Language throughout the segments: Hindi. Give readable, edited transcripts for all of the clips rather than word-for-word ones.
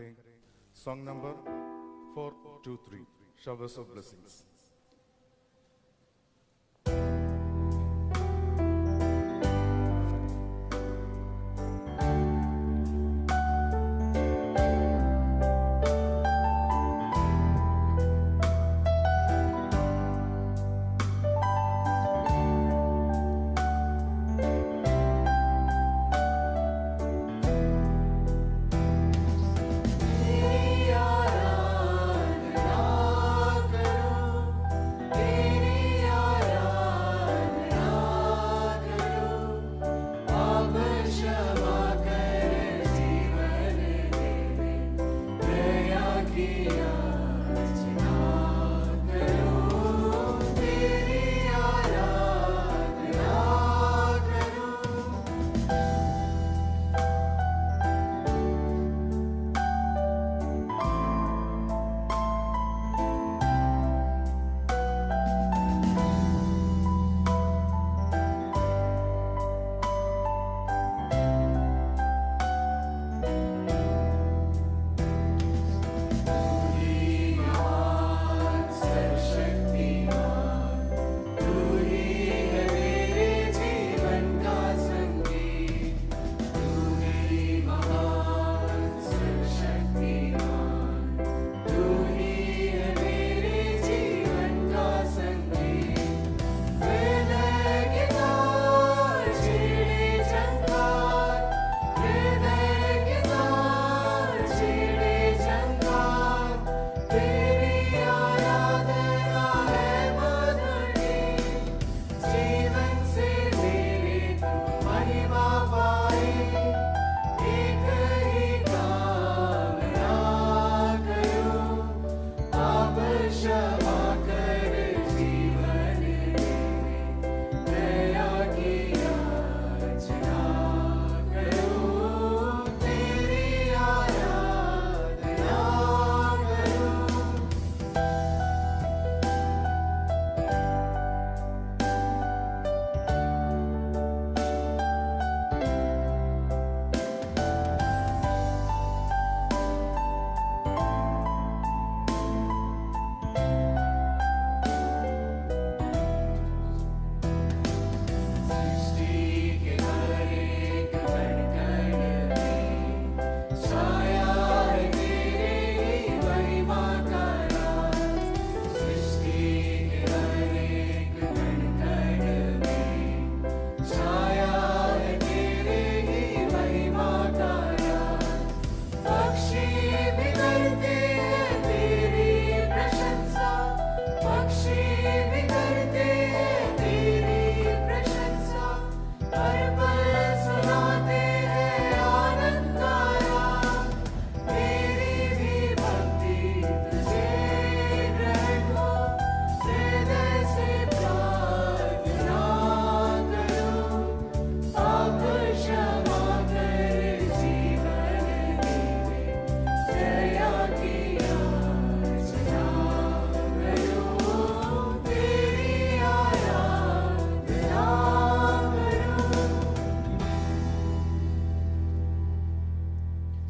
करें song number 423 Showers of Blessings।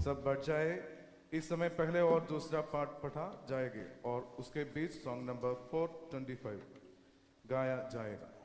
सब बढ़ जाए। इस समय पहले और दूसरा पार्ट पढ़ा जाएगा और उसके बीच सॉन्ग नंबर 425 गाया जाएगा।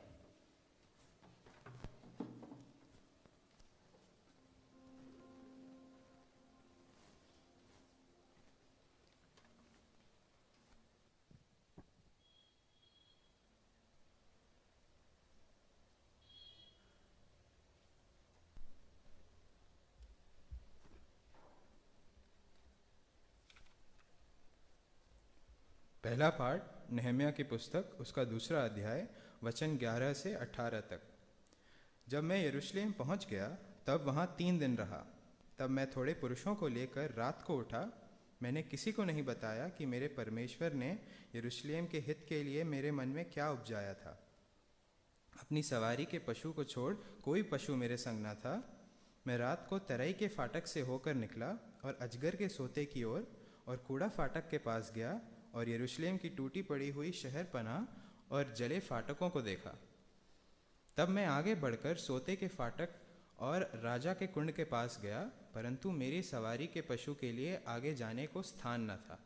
पहला पाठ नहम्याह की पुस्तक, उसका दूसरा अध्याय, वचन 11 से 18 तक। जब मैं यरूशलेम पहुंच गया तब वहां 3 दिन रहा। तब मैं थोड़े पुरुषों को लेकर रात को उठा। मैंने किसी को नहीं बताया कि मेरे परमेश्वर ने यरूशलेम के हित के लिए मेरे मन में क्या उपजाया था। अपनी सवारी के पशु को छोड़ कोई पशु मेरे संग न था। मैं रात को तराई के फाटक से होकर निकला और अजगर के सोते की ओर और कूड़ा फाटक के पास गया और यरूशलेम की टूटी पड़ी हुई शहर पनाह और जले फाटकों को देखा। तब मैं आगे बढ़कर सोते के फाटक और राजा के कुंड के पास गया, परंतु मेरी सवारी के पशु के लिए आगे जाने को स्थान न था।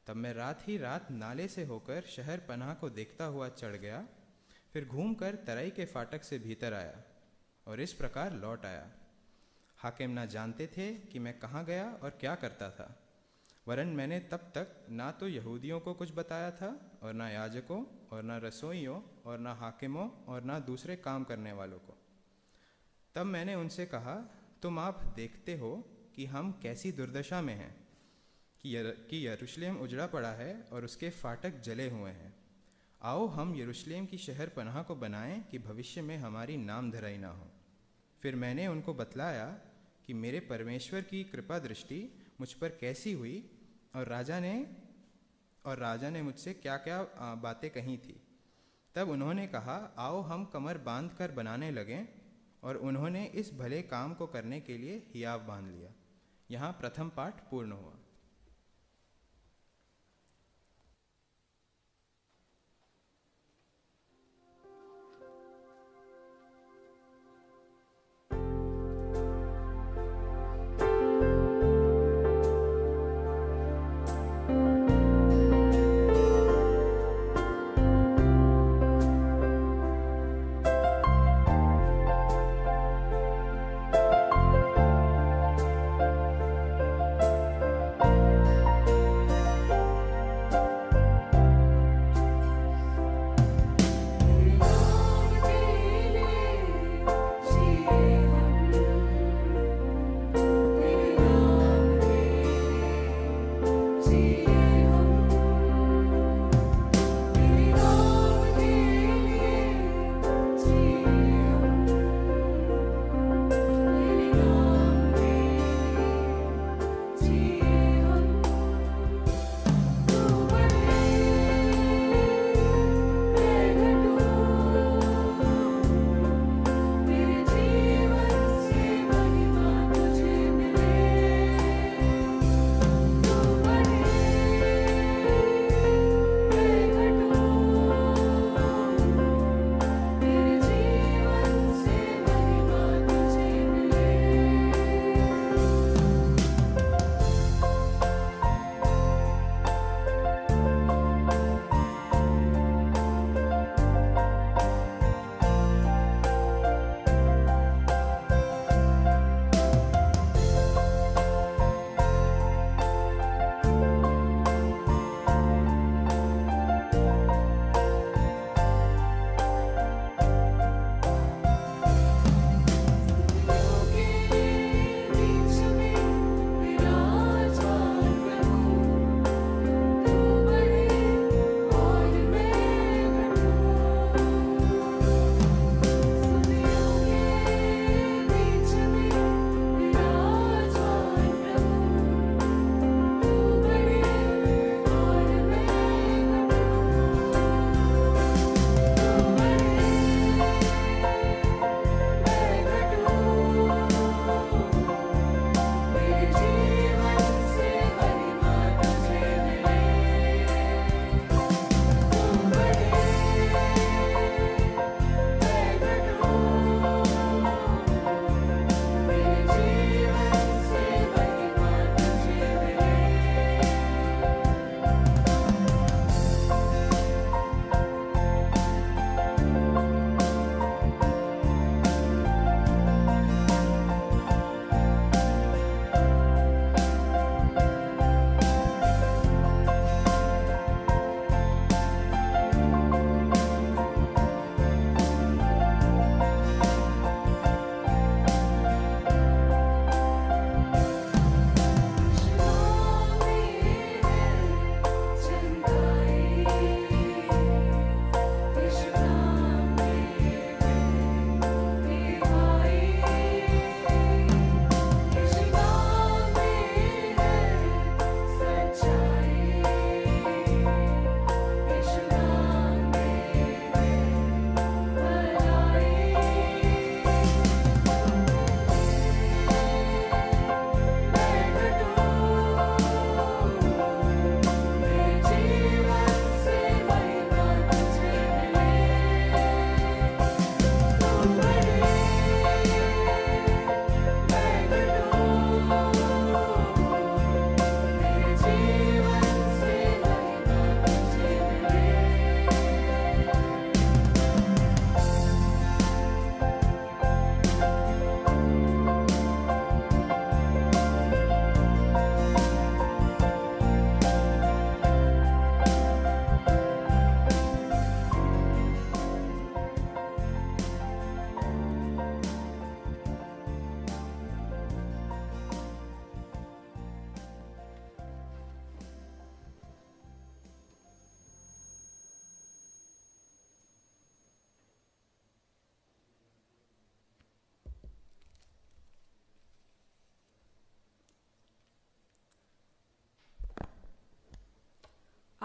तब मैं रात ही रात नाले से होकर शहर पनाह को देखता हुआ चढ़ गया, फिर घूमकर तराई के फाटक से भीतर आया और इस प्रकार लौट आया। हाकिम न जानते थे कि मैं कहाँ गया और क्या करता था, वरन मैंने तब तक ना तो यहूदियों को कुछ बताया था और ना याजकों और ना रसोइयों और ना हाकिमों और ना दूसरे काम करने वालों को। तब मैंने उनसे कहा, तुम आप देखते हो कि हम कैसी दुर्दशा में हैं, कि यरूशलेम उजड़ा पड़ा है और उसके फाटक जले हुए हैं। आओ हम यरूशलेम की शहर पनाह को बनाएं कि भविष्य में हमारी नाम धराई ना हो। फिर मैंने उनको बतलाया कि मेरे परमेश्वर की कृपा दृष्टि मुझ पर कैसी हुई और राजा ने मुझसे क्या क्या बातें कही थी। तब उन्होंने कहा, आओ हम कमर बांध कर बनाने लगें, और उन्होंने इस भले काम को करने के लिए हियाव बांध लिया। यहाँ प्रथम पाठ पूर्ण हुआ।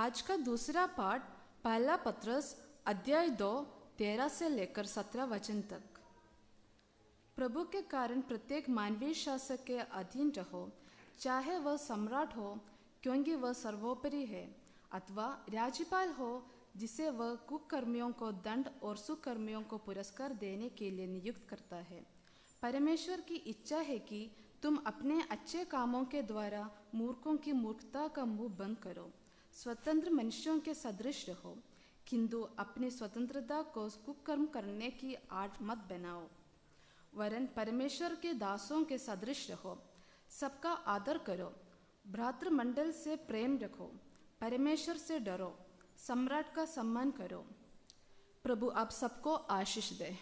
आज का दूसरा पाठ पहला पत्रस अध्याय 2 13 से लेकर 17 वचन तक। प्रभु के कारण प्रत्येक मानवीय शासक के अधीन रहो, चाहे वह सम्राट हो क्योंकि वह सर्वोपरि है, अथवा राज्यपाल हो जिसे वह कुकर्मियों को दंड और सुकर्मियों को पुरस्कार देने के लिए नियुक्त करता है। परमेश्वर की इच्छा है कि तुम अपने अच्छे कामों के द्वारा मूर्खों की मूर्खता का मुंह बंद करो। स्वतंत्र मनुष्यों के सदृश रहो, किंतु अपनी स्वतंत्रता को कुकर्म करने की आड़ मत बनाओ, वरन परमेश्वर के दासों के सदृश रहो। सबका आदर करो, भ्रातृमंडल से प्रेम रखो, परमेश्वर से डरो, सम्राट का सम्मान करो। प्रभु आप सबको आशीष दे।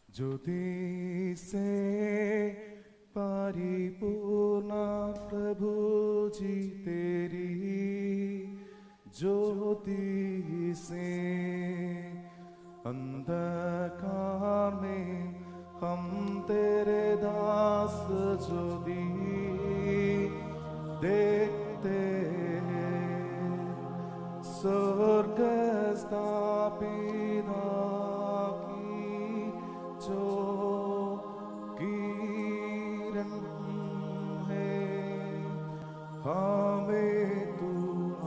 ज्योति से परिपूर्ण प्रभु जी तेरी ज्योति से अंधकार में हम तेरे दास ज्योति देखते स्वर्ग स्थापित जो किरण है, हमें तू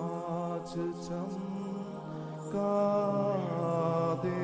आज चमका दे।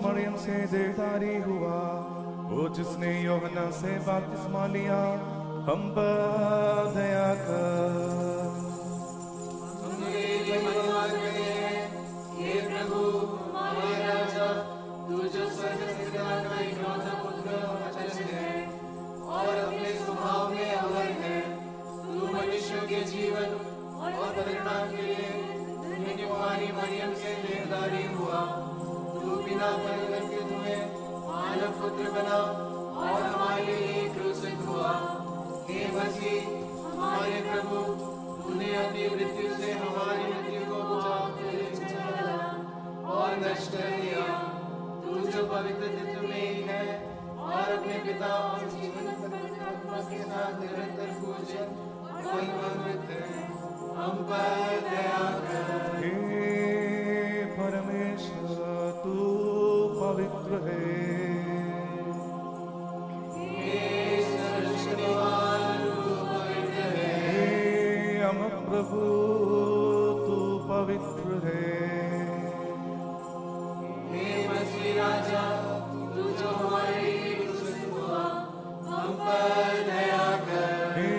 मरियम से देवदारी हुआ, वो जिसने यूहन्ना से बपतिस्मा लिया, हम पर दया कर। हे प्रभु हमारे राजा, तू जो स्वर्ग से का इकलौता पुत्र अचल है और अपने स्वभाव में अमर है, तू मनुष्यों के जीवन और परिणाम के लिए धन्य कुमारी मरियम से देवदारी हुआ। तू बिना परिवर्तित हुए मानव पुत्र बना और हमारे लिए क्रूसित हुआ। हे मसीह हमारे प्रभु, तूने अपनी मृत्यु से हमारी मृत्यु को बुझा और नष्ट कर दिया। तू जो पवित्र तत्व में ही है और अपने पिता और जीवन के साथ निरंतर पूजन और महिमान्वित है, हम पर दया कर। हे परमेश्वर तू पवित्र है, हे सर्वशक्तिमान तू पवित्र है, हे अमर प्रभु तू पवित्र है, हे मसीह राजा, तू जो हमारे लिए क्रूसित हुआ, हम पर दया कर। हे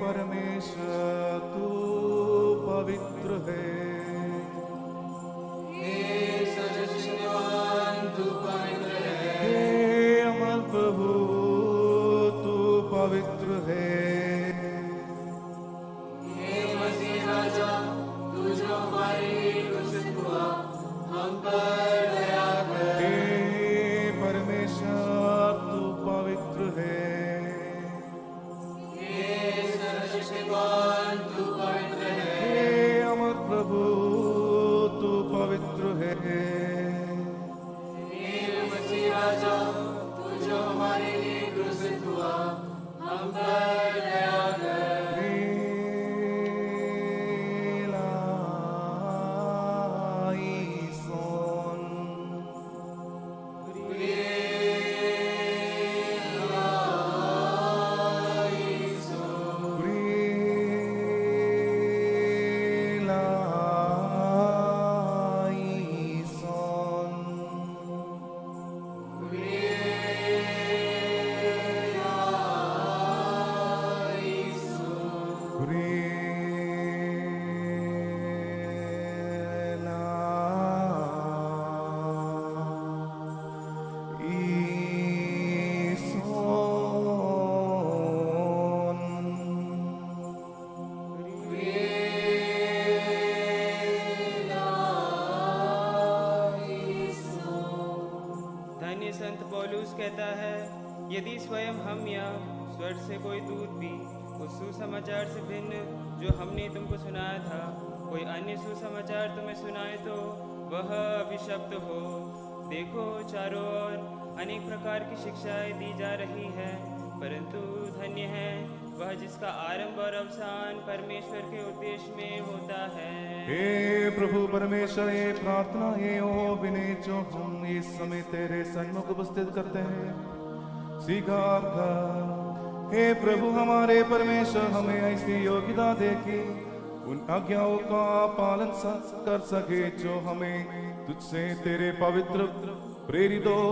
परमेश्वर तू पवित्र है, प्रभु तू पवित्र है, हे मसीह राजा, तू जो हमारे लिए क्रूसित हुआ, हम पर दया कर। हे परमेश्वर तू पवित्र है, हे सर्वशक्तिमान तू पवित्र है, हे अमर प्रभु तू पवित्र है, हे मसीह राजा, जो हमारे लिए क्रूसित हुआ, हम पर कहता है, यदि स्वयं हम या स्वर्ग से कोई दूत भी उस सुसमाचार से भिन्न जो हमने तुमको सुनाया था कोई अन्य सुसमाचार तुम्हें सुनाए तो वह अभिशप्त हो। देखो, चारों ओर अनेक प्रकार की शिक्षाएं दी जा रही है, परंतु धन्य है वह जिसका आरंभ और अवसान परमेश्वर के उद्देश्य में होता है। हे प्रभु परमेश्वर, ये प्रार्थना ये ओ विनय जो हम इस समय तेरे सन्मुख उपस्थित करते हैं स्वीकार कर। हे प्रभु हमारे परमेश्वर, हमें ऐसी योग्यता दे कि उन आज्ञाओं का पालन कर सके जो हमें तुझसे तेरे पवित्र प्रेरितों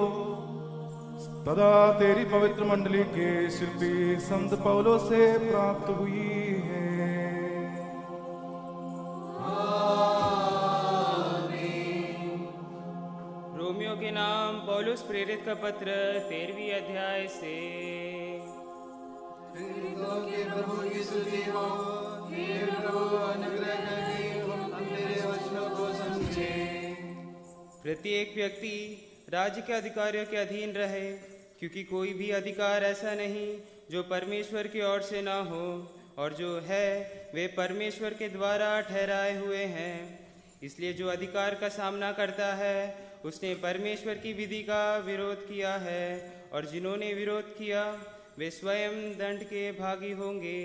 तथा तेरी पवित्र मंडली के शिल्पी संत पौलो से प्राप्त हुई है। रोमियो के नाम पौलुस प्रेरित का पत्र 13वीं अध्याय से। प्रेरितों के प्रभु की स्तुति हो। हे प्रभु, अनुग्रह करके हम तेरे वचनों को समझें। प्रत्येक व्यक्ति राज्य के अधिकारियों के अधीन रहे, क्योंकि कोई भी अधिकार ऐसा नहीं जो परमेश्वर की ओर से ना हो, और जो है वे परमेश्वर के द्वारा ठहराए हुए हैं। इसलिए जो अधिकार का सामना करता है उसने परमेश्वर की विधि का विरोध किया है, और जिन्होंने विरोध किया वे स्वयं दंड के भागी होंगे,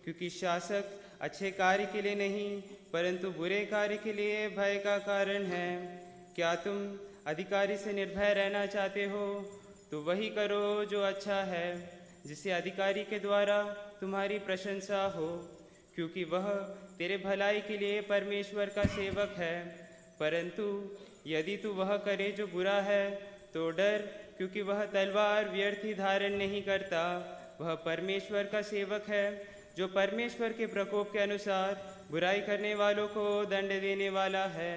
क्योंकि शासक अच्छे कार्य के लिए नहीं परंतु बुरे कार्य के लिए भय का कारण है। क्या तुम अधिकारी से निर्भय रहना चाहते हो तो वही करो जो अच्छा है, जिससे अधिकारी के द्वारा तुम्हारी प्रशंसा हो, क्योंकि वह तेरे भलाई के लिए परमेश्वर का सेवक है। परंतु यदि तू वह करे जो बुरा है तो डर, क्योंकि वह तलवार व्यर्थ ही धारण नहीं करता। वह परमेश्वर का सेवक है जो परमेश्वर के प्रकोप के अनुसार बुराई करने वालों को दंड देने वाला है।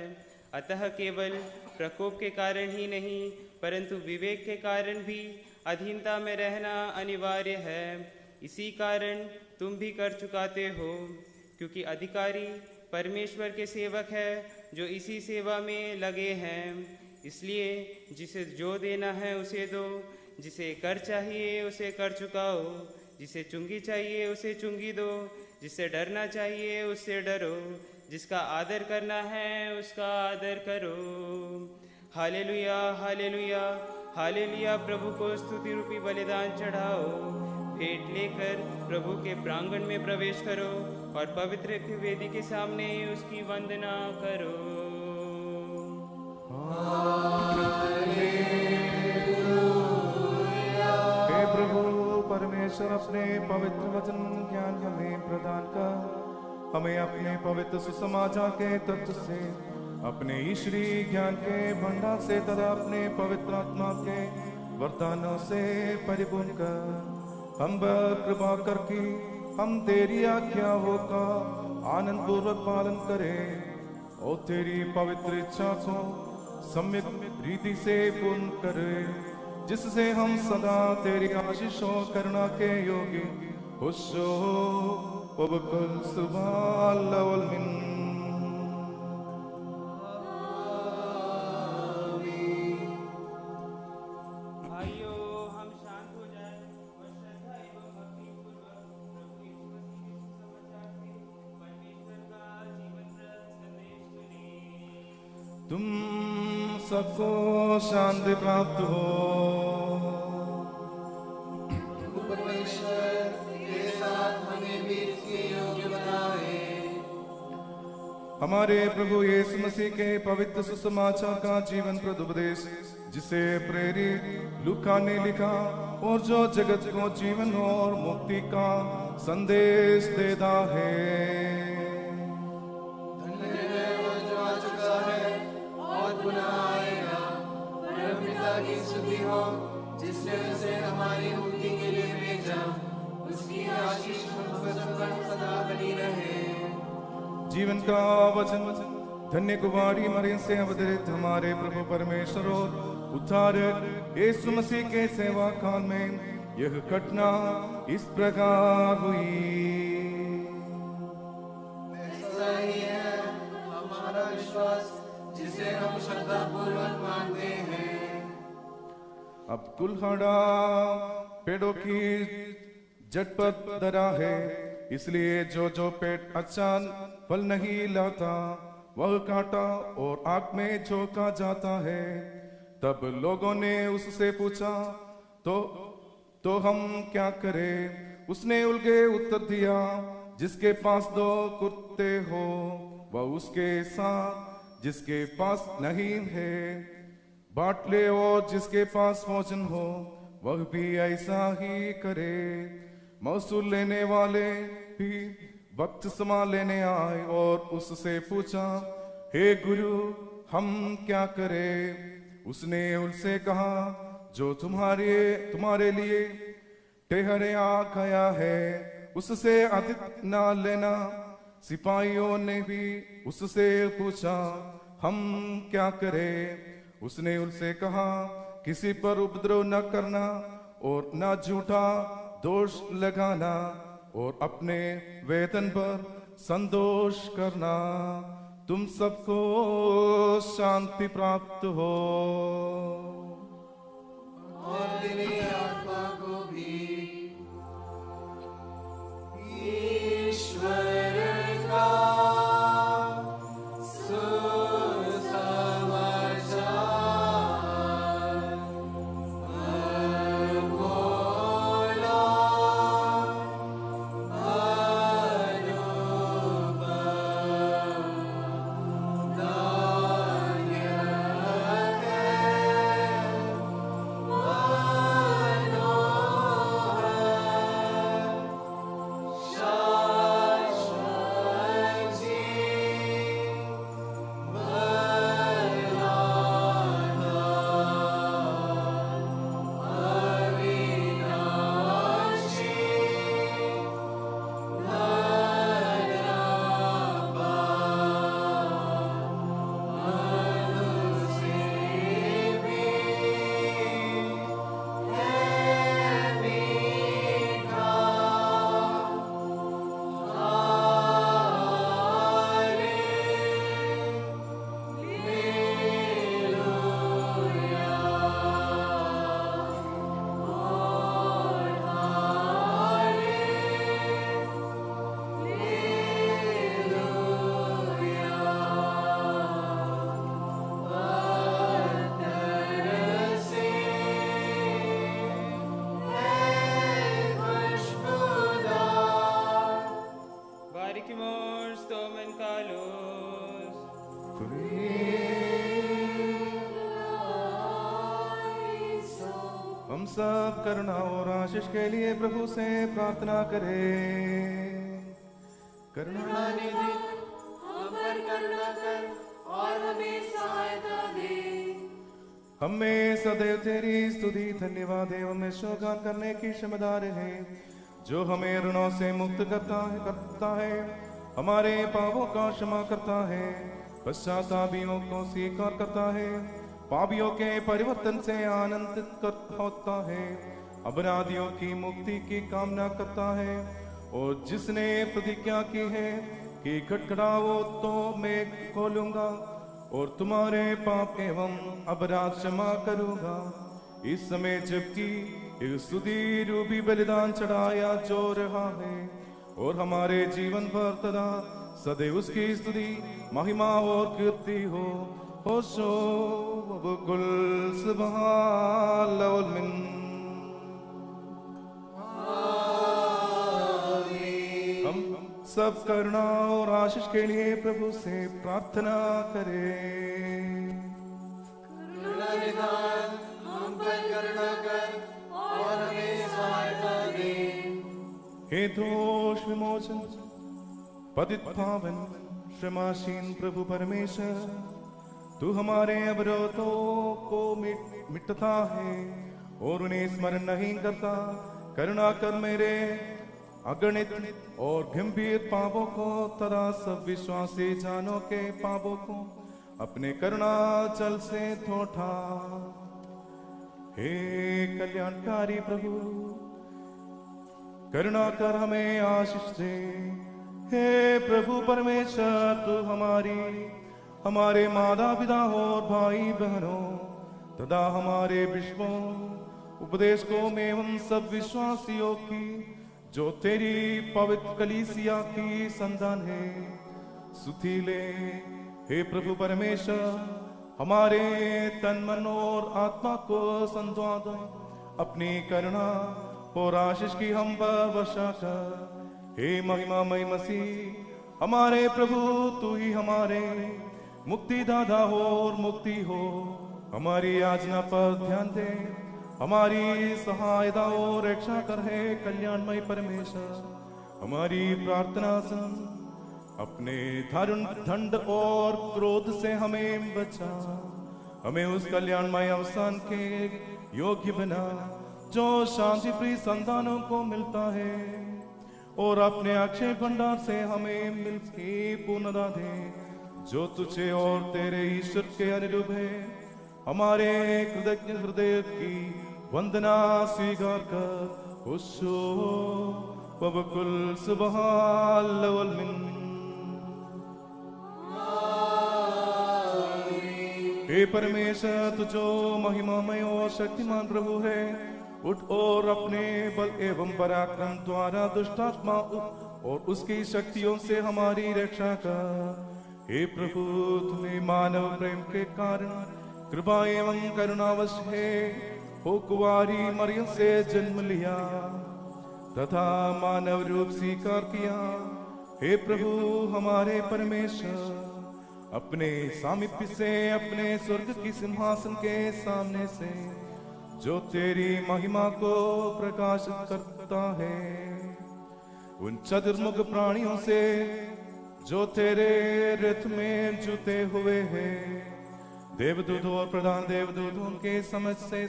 अतः केवल प्रकोप के कारण ही नहीं परंतु विवेक के कारण भी अधीनता में रहना अनिवार्य है। इसी कारण तुम भी कर चुकाते हो, क्योंकि अधिकारी परमेश्वर के सेवक है जो इसी सेवा में लगे हैं। इसलिए जिसे जो देना है उसे दो, जिसे कर चाहिए उसे कर चुकाओ, जिसे चुंगी चाहिए उसे चुंगी दो, जिससे डरना चाहिए उससे डरो, जिसका आदर करना है उसका आदर करो। Hallelujah, hallelujah, hallelujah. प्रभु को स्तुति रूपी बलिदान चढ़ाओ। भेंट लेकर प्रभु के प्रांगण में प्रवेश करो और पवित्र वेदी के सामने उसकी वंदना करो। हे प्रभु परमेश्वर, अपने पवित्र वचन ज्ञान हमें प्रदान कर हमें अपने पवित्र सुसमाचार के तत्व से, अपने ईश्वरीय ज्ञान के भंडार से तथा अपने पवित्र आत्मा के वरदानों से परिपूर्ण कर हम पर कृपा करके हम तेरी आज्ञाओं का आनंद पूर्वक पालन करें और तेरी पवित्र इच्छा को सम्यक रीति से पूर्ण करें, जिससे हम सदा तेरी आशीषों करुणा के योगी खुशो वबकुल सुभान लवल मिन। तुम सबको शांति प्राप्त हो। परमेश्वर के साथ हमें भी इसके योग्य बनाए। हमारे प्रभु यीशु मसीह के पवित्र सुसमाचार का जीवन प्रद उपदेश, जिसे प्रेरित लूका ने लिखा और जो जगत को जीवन और मुक्ति का संदेश देता है। जिसने उसे हमारी मुक्ति के लिए भेजा, उसकी आशीष हम पर सदा बनी रहे। जीवन का वचन धन्य कुमारी मरियम से अवतरित हमारे प्रभु परमेश्वर और उद्धारक यीशु मसीह के सेवा काल में यह घटना इस प्रकार हुई। ऐसा ही है हमारा विश्वास, जिसे हम श्रद्धापूर्वक मानते हैं। अब कुल्हाड़ा पेड़ों की झटपट दरा है, इसलिए जो जो पेड़ अच्छा फल नहीं लाता वह काटा और आग में झोंका जाता है। तब लोगों ने उससे पूछा, तो हम क्या करें? उसने उलझे उत्तर दिया, जिसके पास 2 कुत्ते हो वह उसके साथ जिसके पास नहीं है बांट ले, और जिसके पास भोजन हो वह भी ऐसा ही करे। मौसूल लेने वाले भी बपतिस्मा लेने आए और उससे पूछा, हे गुरु, हम क्या करें? उसने उनसे कहा, जो तुम्हारे लिए ठहराया गया है उससे अधिक ना लेना। सिपाहियों ने भी उससे पूछा, हम क्या करें? उसने उनसे कहा, किसी पर उपद्रव न करना और न झूठा दोष लगाना और अपने वेतन पर संतोष करना। तुम सबको शांति प्राप्त हो। और तेरी आत्मा को भी ईश्वर का हम सब करुणा और आशीष के लिए प्रभु से प्रार्थना करें। करुणा निधि, हम पर करुणा कर और हमें सहायता दे। हमें सदैव तेरी स्तुति धन्यवाद एवं में शोगान करने की क्षमता रहे, जो हमें ऋणों से मुक्त करता है, हमारे पापों का क्षमा करता है, पश्चातापियों को स्वीकार करता है, पापियों के परिवर्तन से आनंदित होता है, अपराधियों की मुक्ति की कामना करता है, और जिसने प्रतिज्ञा की है कि खटखटाओ तो मैं खोलूंगा और तुम्हारे पाप एवं अपराध क्षमा करूंगा। इस समय जबकि एक स्तुति रूपी बलिदान चढ़ाया जो रहा है और हमारे जीवन पर तथा सदैव उसकी स्तुति महिमा और कीर्ति हो होशो वबकुल सुभान लवलमिन। हम सब करुणा और आशीष के लिए प्रभु से प्रार्थना करें। करुणा निधान, हम पर करुणा कर और हमें सहायता दे। हे दोष विमोचन पतित पावन क्षमाशील प्रभु परमेश्वर, तू हमारे अवरोधों को मिटता है और उन्हें स्मरण नहीं करता। करुणा कर मेरे अगणित और गंभीर पापों को तथा सब विश्वासी जानों के पापों को अपने करुणा जल से धोठा। हे कल्याणकारी प्रभु, करुणा कर हमें आशीष दे। हे प्रभु परमेश्वर, तू हमारे माता पिता और भाई बहनों तथा हमारे विश्वों उपदेशकों में एवं सब विश्वासियों की जो तेरी पवित्र कलीसिया की संतान है स्तुति ले। हे प्रभु परमेश्वर, हमारे तन मन और आत्मा को संतवा दो, अपनी करुणा और आशीष की हम पर वर्षा कर। हे महिमामय मसीह हमारे प्रभु, तू ही हमारे मुक्तिदाता हो और मुक्ति हो। हमारी याचना पर ध्यान दे, हमारी सहायता और रक्षा कर। हे कल्याणमय परमेश्वर, हमारी प्रार्थना सुन, अपने दारुण दंड और क्रोध से हमें बचा। हमें उस कल्याणमय अवसान के योग्य बना जो शांति प्रिय संतानों को मिलता है, और अपने अक्षय भंडार से हमें मिलती पूर्णता दे जो तुझे और तेरे ईश्वर के अनुरूप है। हमारे कृतज्ञ हृदय की वंदना स्वीकार कर। खुशो वबकुल सुबहान लवल मिन। हे परमेश्वर, तू जो महिमामय और शक्तिमान प्रभु है, उठ और अपने बल एवं पराक्रम द्वारा दुष्टात्मा और उसकी शक्तियों से हमारी रक्षा कर। हे प्रभु, तूने मानव प्रेम के कारण कृपा एवं करुणावश है हो कुंवारी मरियम से जन्म लिया तथा मानव रूप स्वीकार किया। हे प्रभु हमारे परमेश्वर, अपने सामीप्य से अपने स्वर्ग की सिंहासन के सामने से जो तेरी महिमा को प्रकाशित करता है, उन चतुर्मुख प्राणियों से जो तेरे रथ में जुते हुए हैं, देवदूत और प्रधान देवदूतों के समझ से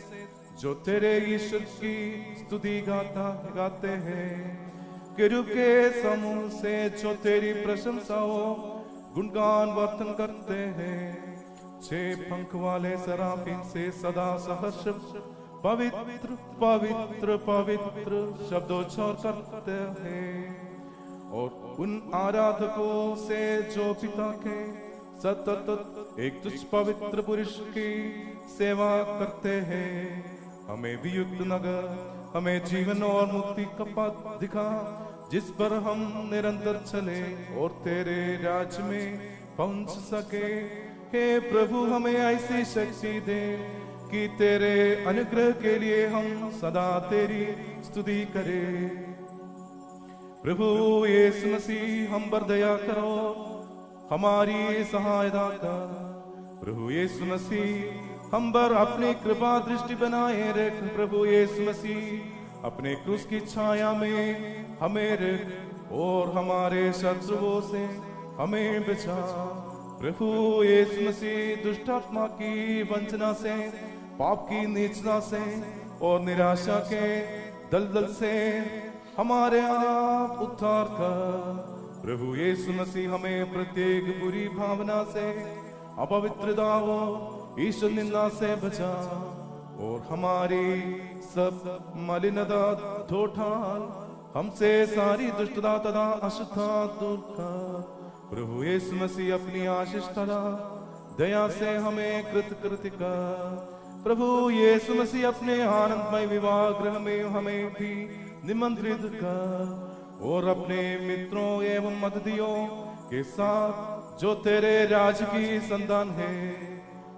जो तेरे ईश्वर की स्तुति गाते हैं, किरूब के समूह से जो तेरी प्रशंसा हो गुणगान वर्तन करते हैं, 6 पंख वाले सराफीन से सदा सहर्ष पवित्र पवित्र पवित्र शब्दोच्चार करते हैं, और उन आराधकों से जो पिता के सतत एक तुच्छ पवित्र पुरुष की सेवा करते हैं, हमें वियुक्त नगर, हमें जीवन और मुक्ति का पथ दिखा जिस पर हम निरंतर चले और तेरे राज्य में पहुंच सके। हे प्रभु, हमें ऐसी शक्ति दे कि तेरे अनुग्रह के लिए हम सदा तेरी स्तुति करें। प्रभु यीशु मसीह, हम पर दया करो, हमारी सहायता कर। प्रभु यीशु मसीह, हम पर अपनी कृपा दृष्टि बनाए रख। प्रभु यीशु मसीह, अपने क्रूस की छाया में हमें रख और हमारे शत्रुओं से हमें बचा। प्रभु यीशु मसीह, दुष्ट आत्मा की वंचना से, पाप की नीचता से और निराशा के दलदल से हमारे आप उद्धार कर। प्रभु यीशु मसीह, हमें प्रत्येक बुरी भावना से, अपवित्रता और ईश्वर निंदा से बचा और हमारी सब मलिनता धो डाल, हमसे सारी दुष्टता तथा अशुद्धता दूर कर। प्रभु यीशु मसीह, अपनी आशीष तथा दया से हमें कृतकृत्य कर। प्रभु यीशु मसीह, अपने आनंदमय विवाह गृह में हमें भी निमंत्रित कर और अपने मित्रों एवं अतिथियों के साथ जो तेरे राज की संतान है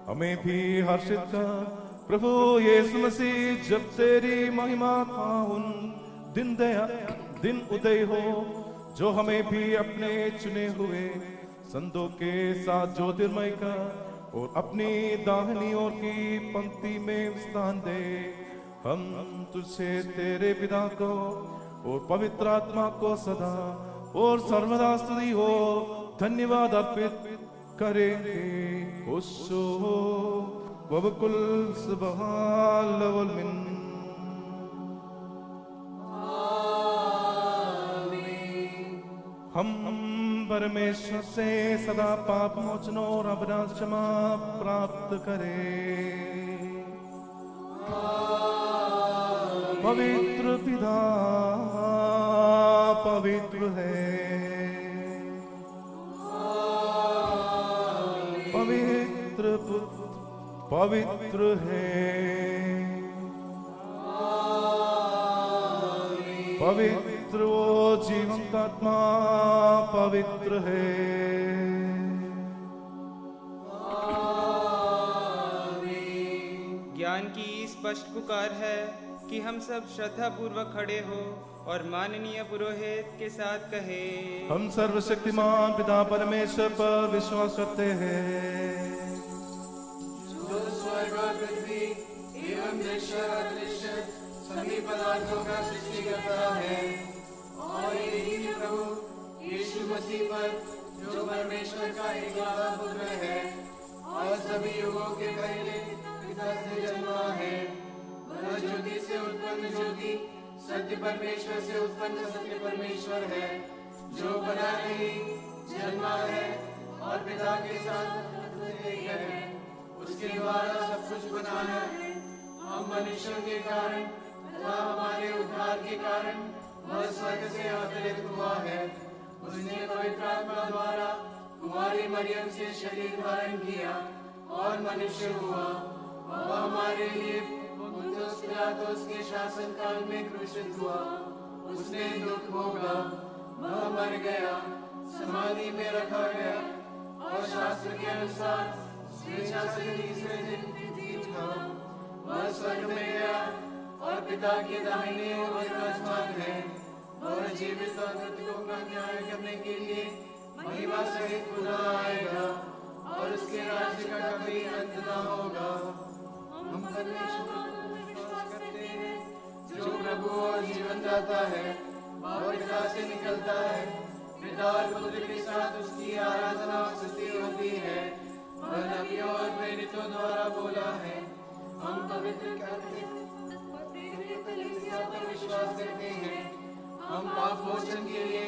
हमें भी हर्षित कर। प्रभु यीशु मसीह, जब तेरी महिमा का उन दिन उदय हो जो हमें भी अपने चुने हुए संतों के साथ ज्योतिर्मय का और अपनी दाहिनी ओर की पंक्ति में स्थान दे। हम तुझसे तेरे पिता को और पवित्र आत्मा को सदा और सर्वदा स्तुति हो धन्यवाद अर्पित करेंगे। खुशो वबकुल सुबहान लवल मिन। हम परमेश्वर से सदा पाप मोचन और अपराध क्षमा प्राप्त करें। पवित्र पिता पवित्र है, पवित्र पुत्र पवित्र है। पवित्र वो जीवंत आत्मा पवित्र है। ज्ञान की स्पष्ट पुकार है कि हम सब श्रद्धा पूर्वक खड़े हो और माननीय पुरोहित के साथ कहे, हम सर्वशक्तिमान पिता परमेश्वर पर विश्वास करते हैं, जो स्वर्ग और पृथ्वी एवं दृश्य और अदृश्य सभी पदार्थों का सृष्टि करता है, और यही प्रभु यीशु मसीह पर जो परमेश्वर का एकलौता पुत्र है और सभी युगों के पहले पिता से जन्मा है, वह ज्योति से उत्पन्न ज्योति, सत्य परमेश्वर से उत्पन्न सत्य परमेश्वर है, जो बना नहीं, जन्मा है और पिता के साथ एक है। उसके द्वारा सब कुछ बना है। हम मनुष्यों के कारण तथा हमारे उद्धार के कारण वह स्वर्ग से अवतरित हुआ है। उसने पवित्र आत्मा द्वारा कुंवारी मरियम से शरीर धारण किया और मनुष्य हुआ। वह हमारे लिए पुन्तियुस पिलातुस के शासन काल में क्रूसित हुआ। उसने दुख भोगा, वह मर गया, समाधि में रखा गया और शास्त्र के अनुसार स्वेच्छा से तीसरे दिन जी उठा। वह स्वर्ग में गया और पिता के दाहिने ओर विराजमान है। वह जीवित और मृतकों का न्याय करने के लिए महिमा सहित पुनः आएगा और उसके राज्य का कभी अंत न होगा। हम परमेश्वर पर विश्वास करते हैं, जो प्रभु और जीवन दाता है और पिता से निकलता है। पिता और पुत्र के साथ उसकी आराधना और स्तुति होती है। वह नबियों और प्रेरितों द्वारा बोला है। हम पवित्र कलीसिया पर विश्वास करते हैं। हम पाप मोचन के लिए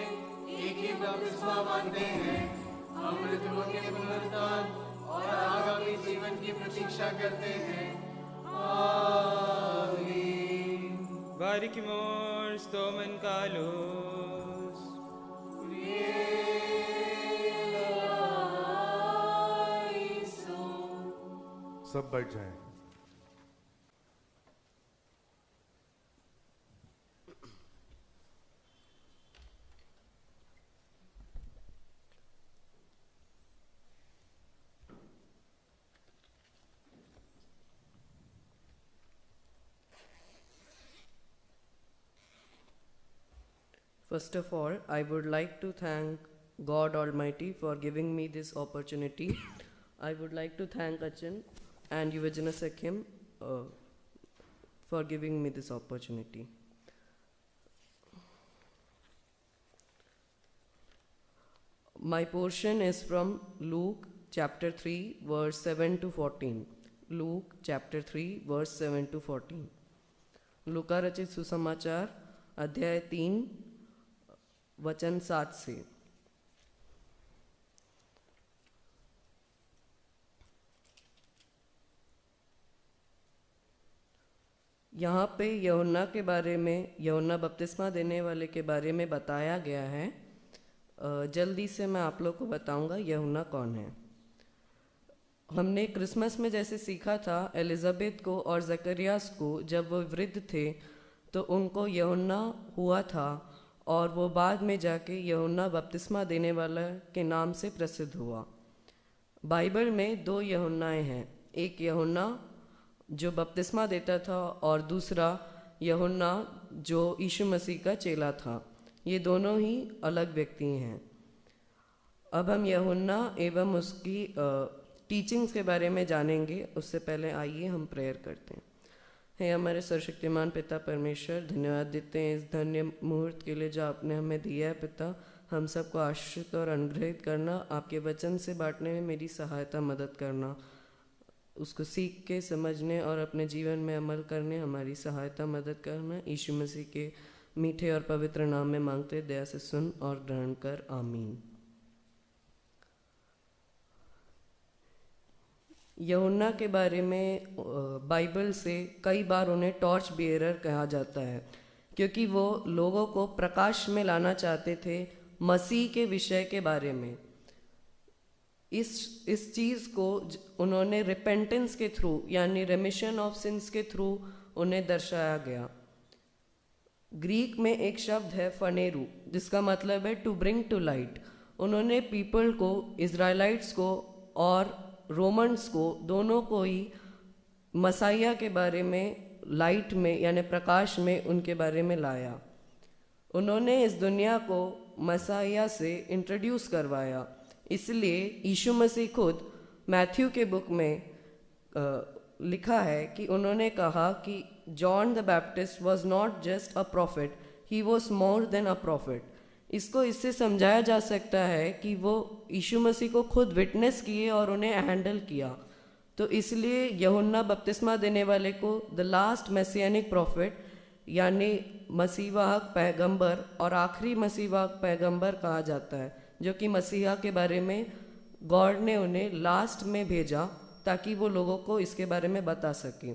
एक ही बपतिस्मा मानते हैं। हम मृतकों के पुनरुत्थान और आगामी जीवन की प्रतीक्षा करते हैं। आमीन। Barikimor Stomen Kalos. सब बैठ जाएं। First of all, I would like to thank God Almighty for giving me this opportunity. I would like to thank Achin and Yuvajana Sakyam for giving me this opportunity. My portion is from Luke chapter 3 verse 7 to 14. Luke chapter 3 verse 7 to 14. लूका रचित सुसमाचार अध्याय 3 वचन 7 से। यहाँ पे यूहन्ना के बारे में, यूहन्ना बपतिस्मा देने वाले के बारे में बताया गया है। जल्दी से मैं आप लोग को बताऊंगा यूहन्ना कौन है। हमने क्रिसमस में जैसे सीखा था, एलिजाबेथ को और जकरियास को जब वो वृद्ध थे तो उनको यूहन्ना हुआ था, और वो बाद में जाके यूहन्ना बपतिस्मा देने वाला के नाम से प्रसिद्ध हुआ। बाइबल में 2 यूहन्नाएं हैं, एक यूहन्ना जो बपतिस्मा देता था और दूसरा यूहन्ना जो यीशु मसीह का चेला था। ये दोनों ही अलग व्यक्ति हैं। अब हम यूहन्ना एवं उसकी टीचिंग्स के बारे में जानेंगे। उससे पहले आइए हम प्रेयर करते हैं। हे हमारे सर्वशक्तिमान पिता परमेश्वर, धन्यवाद देते हैं इस धन्य मुहूर्त के लिए जो आपने हमें दिया है। पिता, हम सबको आश्रित और अनुग्रहित करना, आपके वचन से बांटने में मेरी सहायता मदद करना, उसको सीख के समझने और अपने जीवन में अमल करने हमारी सहायता मदद करना। यीशु मसीह के मीठे और पवित्र नाम में मांगते, दया से सुन और ग्रहण कर। आमीन। यूहन्ना के बारे में बाइबल से कई बार उन्हें टॉर्च बियरर कहा जाता है, क्योंकि वो लोगों को प्रकाश में लाना चाहते थे मसीह के विषय के बारे में। इस चीज़ को उन्होंने रिपेंटेंस के थ्रू यानी रेमिशन ऑफ सिंस के थ्रू उन्हें दर्शाया गया। ग्रीक में एक शब्द है फनेरू, जिसका मतलब है टू ब्रिंग टू लाइट। उन्होंने पीपल को, इज़राइलाइट्स को और रोमन्स को, दोनों को ही मसाइया के बारे में, लाइट में यानी प्रकाश में उनके बारे में लाया। उन्होंने इस दुनिया को मसाइया से इंट्रोड्यूस करवाया। इसलिए यीशु मसीह खुद मैथ्यू के बुक में लिखा है कि उन्होंने कहा कि John the Baptist was not just a prophet, he was more than a prophet. इसको इससे समझाया जा सकता है कि वो यीशु मसीह को खुद विटनेस किए और उन्हें हैंडल किया। तो इसलिए यूहन्ना बपतिस्मा देने वाले को द लास्ट मैसियानिक प्रॉफिट यानी मसीहवाहक पैगंबर और आखिरी मसीहवाहक पैगंबर कहा जाता है, जो कि मसीहा के बारे में गॉड ने उन्हें लास्ट में भेजा ताकि वो लोगों को इसके बारे में बता सके।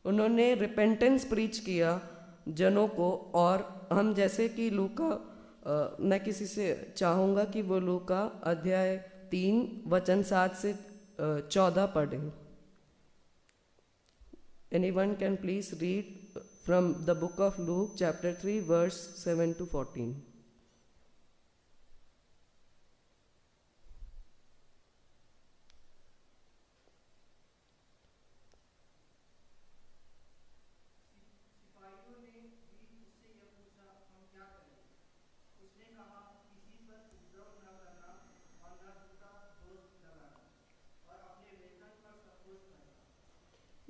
उन्होंने रिपेंटेंस प्रीच किया जनों को। और हम जैसे कि लूका, मैं किसी से चाहूँगा कि वो लूका अध्याय 3 वचन 7 से 14 पढ़ें। Anyone can please read from the book of Luke chapter 3 verse 7 to 14.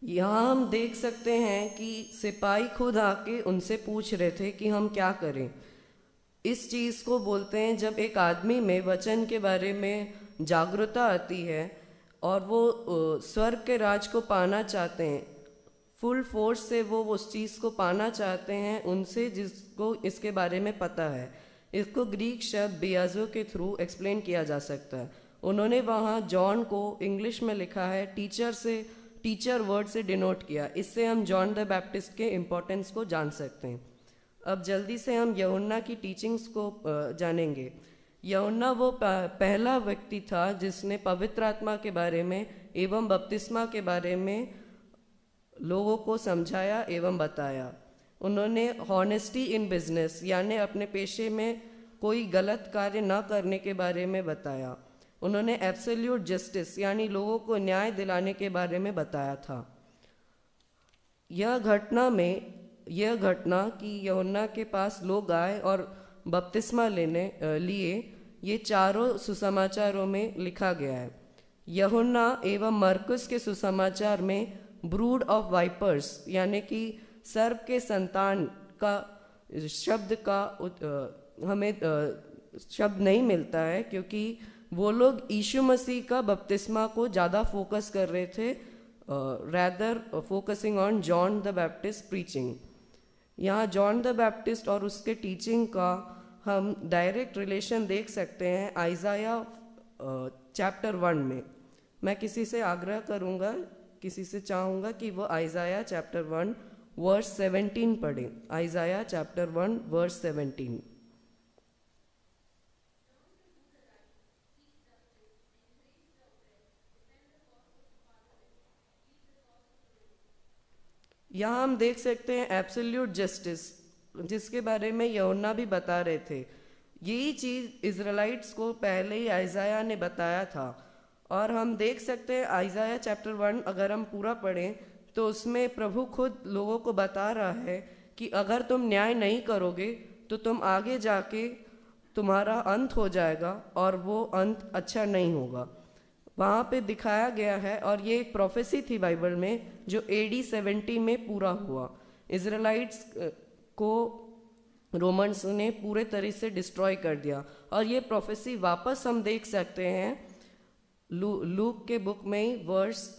यहाँ हम देख सकते हैं कि सिपाही खुद आके उनसे पूछ रहे थे कि हम क्या करें। इस चीज़ को बोलते हैं जब एक आदमी में वचन के बारे में जागरूकता आती है और वो स्वर्ग के राज को पाना चाहते हैं, फुल फोर्स से वो उस चीज़ को पाना चाहते हैं उनसे जिसको इसके बारे में पता है। इसको ग्रीक शब्द बियाजो के थ्रू एक्सप्लेन किया जा सकता है। उन्होंने वहाँ जॉन को इंग्लिश में लिखा है टीचर वर्ड से डिनोट किया। इससे हम जॉन द बैप्टिस्ट के इम्पोर्टेंस को जान सकते हैं। अब जल्दी से हम यूहन्ना की टीचिंग्स को जानेंगे। यूहन्ना वो पहला व्यक्ति था जिसने पवित्र आत्मा के बारे में एवं बपतिस्मा के बारे में लोगों को समझाया एवं बताया। उन्होंने हॉनेस्टी इन बिजनेस यानी अपने पेशे में कोई गलत कार्य न करने के बारे में बताया। उन्होंने एब्सोल्यूट जस्टिस यानी लोगों को न्याय दिलाने के बारे में बताया था। यह घटना कि यूहन्ना के पास लोग आए और बपतिस्मा लिए, ये चारों सुसमाचारों में लिखा गया है। यूहन्ना एवं मरकुस के सुसमाचार में ब्रूड ऑफ वाइपर्स यानी कि सर्प के संतान का शब्द का हमें शब्द नहीं मिलता है, क्योंकि वो लोग यीशु मसीह का बपतिस्मा को ज़्यादा फोकस कर रहे थे, rather focusing on John the Baptist preaching. यहाँ जॉन द बैप्टिस्ट और उसके टीचिंग का हम डायरेक्ट रिलेशन देख सकते हैं आइजाया चैप्टर 1 में। मैं किसी से आग्रह करूँगा, किसी से चाहूँगा कि वो आइजाया चैप्टर 1 वर्स 17 पढ़ें। Isaiah chapter 1 verse 17। यहाँ हम देख सकते हैं एब्सोल्यूट जस्टिस, जिसके बारे में यूहन्ना भी बता रहे थे। यही चीज़ इज़राइलाइट्स को पहले ही आइजाया ने बताया था। और हम देख सकते हैं आइजाया चैप्टर 1 अगर हम पूरा पढ़ें तो उसमें प्रभु खुद लोगों को बता रहा है कि अगर तुम न्याय नहीं करोगे तो तुम आगे जाके तुम्हारा अंत हो जाएगा और वो अंत अच्छा नहीं होगा। वहाँ पे दिखाया गया है और ये एक प्रोफेसी थी बाइबल में जो AD 70 में पूरा हुआ। इज़राइलाइट्स को रोमन्स ने पूरे तरह से डिस्ट्रॉय कर दिया और ये प्रोफेसी वापस हम देख सकते हैं लूक के बुक में ही वर्स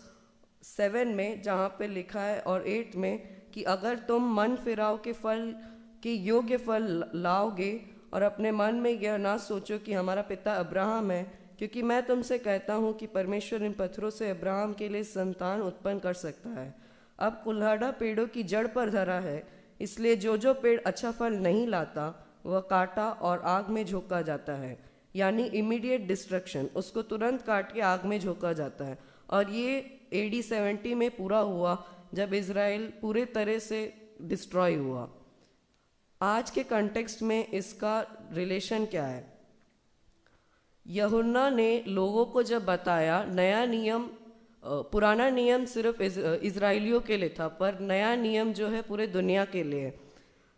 7 में, जहाँ पे लिखा है और 8 में कि अगर तुम मन फिराव के फल के योग्य फल लाओगे और अपने मन में यह ना सोचो कि हमारा पिता अब्राहम है, क्योंकि मैं तुमसे कहता हूँ कि परमेश्वर इन पत्थरों से अब्राहम के लिए संतान उत्पन्न कर सकता है। अब कुल्हाड़ा पेड़ों की जड़ पर धरा है, इसलिए जो पेड़ अच्छा फल नहीं लाता वह काटा और आग में झोंका जाता है। यानी इमीडिएट डिस्ट्रक्शन, उसको तुरंत काट के आग में झोंका जाता है। और ये AD 70 में पूरा हुआ जब इज़राइल पूरे तरह से डिस्ट्रॉय हुआ। आज के कंटेक्स्ट में इसका रिलेशन क्या है? यूहन्ना ने लोगों को जब बताया नया नियम, पुराना नियम सिर्फ इज़राइलियों के लिए था, पर नया नियम जो है पूरे दुनिया के लिए है।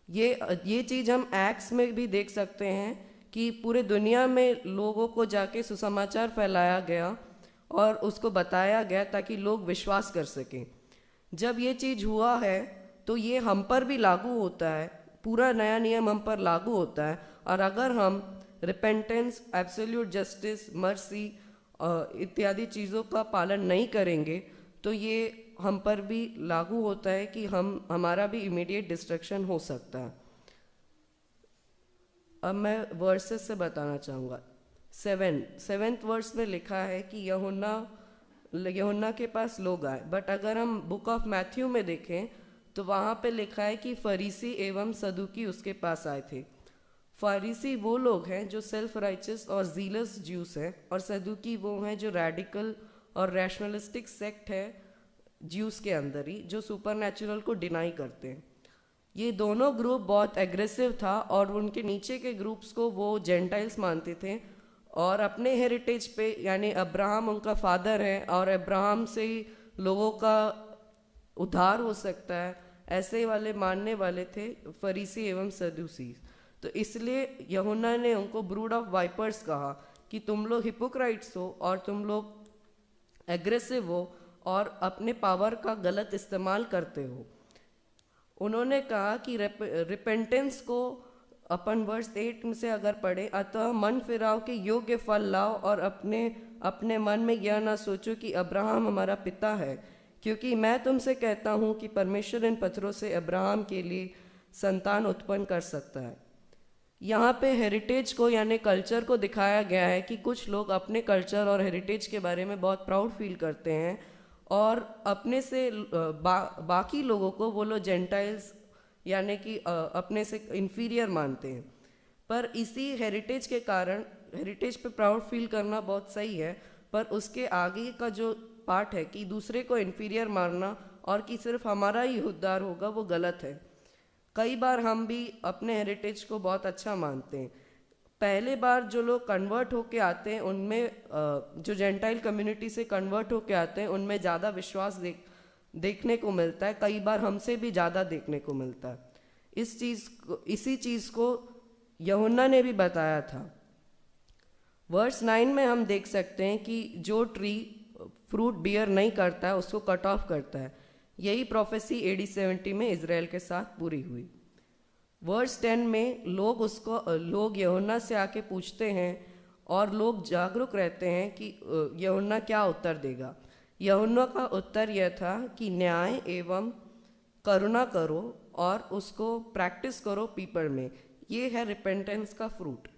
ये चीज़ हम एक्ट्स में भी देख सकते हैं कि पूरे दुनिया में लोगों को जाके सुसमाचार फैलाया गया और उसको बताया गया ताकि लोग विश्वास कर सकें। जब ये चीज़ हुआ है तो ये हम पर भी लागू होता है, पूरा नया नियम हम पर लागू होता है। और अगर हम रिपेंटेंस, एब्सोल्यूट जस्टिस, मर्सी इत्यादि चीज़ों का पालन नहीं करेंगे तो ये हम पर भी लागू होता है कि हमारा भी इमीडिएट डिस्ट्रक्शन हो सकता है। अब मैं वर्सेस से बताना चाहूँगा। 7th वर्स में लिखा है कि यूहन्ना के पास लोग आए, बट अगर हम बुक ऑफ मैथ्यू में देखें तो वहाँ पे लिखा है कि फरीसी एवं सदूकी उसके पास आए थे। फरीसी वो लोग हैं जो सेल्फ राइचस और जीलस ज्यूस हैं, और सदूकी वो हैं जो रेडिकल और रैशनलिस्टिक सेक्ट है ज्यूस के अंदर ही, जो सुपरनैचुरल को डिनाई करते हैं। ये दोनों ग्रुप बहुत एग्रेसिव था और उनके नीचे के ग्रुप्स को वो जेंटाइल्स मानते थे और अपने हेरिटेज पे, यानी अब्राहम उनका फादर है और अब्राहम से ही लोगों का उद्धार हो सकता है, ऐसे वाले मानने वाले थे फरीसी एवं सदूसी। तो इसलिए यूहन्ना ने उनको ब्रूड ऑफ वाइपर्स कहा कि तुम लोग हिपोक्राइट्स हो और तुम लोग एग्रेसिव हो और अपने पावर का गलत इस्तेमाल करते हो। उन्होंने कहा कि रिपेंटेंस को अपन वर्स 8 में से अगर पढ़े, अतः मन फिराव के योग्य फल लाओ और अपने मन में यह ना सोचो कि अब्राहम हमारा पिता है, क्योंकि मैं तुमसे कहता हूँ कि परमेश्वर इन पत्थरों से अब्राहम के लिए संतान उत्पन्न कर सकता है। यहाँ पे हेरिटेज को यानी कल्चर को दिखाया गया है कि कुछ लोग अपने कल्चर और हेरिटेज के बारे में बहुत प्राउड फील करते हैं और अपने से बाकी लोगों को वो लोग जेंटाइल्स यानी कि अपने से इंफीरियर मानते हैं। पर इसी हेरिटेज के कारण, हेरिटेज पे प्राउड फील करना बहुत सही है, पर उसके आगे का जो पार्ट है कि दूसरे को इंफीरियर मानना और कि सिर्फ हमारा ही उद्धार होगा, वो गलत है। कई बार हम भी अपने हेरिटेज को बहुत अच्छा मानते हैं। पहले बार जो लोग कन्वर्ट होके आते हैं उनमें, जो जेंटाइल कम्युनिटी से कन्वर्ट होके आते हैं उनमें ज़्यादा विश्वास देखने को मिलता है, कई बार हमसे भी ज़्यादा देखने को मिलता है। इसी चीज़ को यूहन्ना ने भी बताया था। वर्स 9 में हम देख सकते हैं कि जो ट्री फ्रूट बियर नहीं करता है उसको कट ऑफ करता है। यही प्रोफेसी AD 70 में इज़राइल के साथ पूरी हुई। वर्स 10 में लोग यूहन्ना से आके पूछते हैं और लोग जागरूक रहते हैं कि यूहन्ना क्या उत्तर देगा। यूहन्ना का उत्तर यह था कि न्याय एवं करुणा करो और उसको प्रैक्टिस करो पीपल में। ये है रिपेंटेंस का फ्रूट।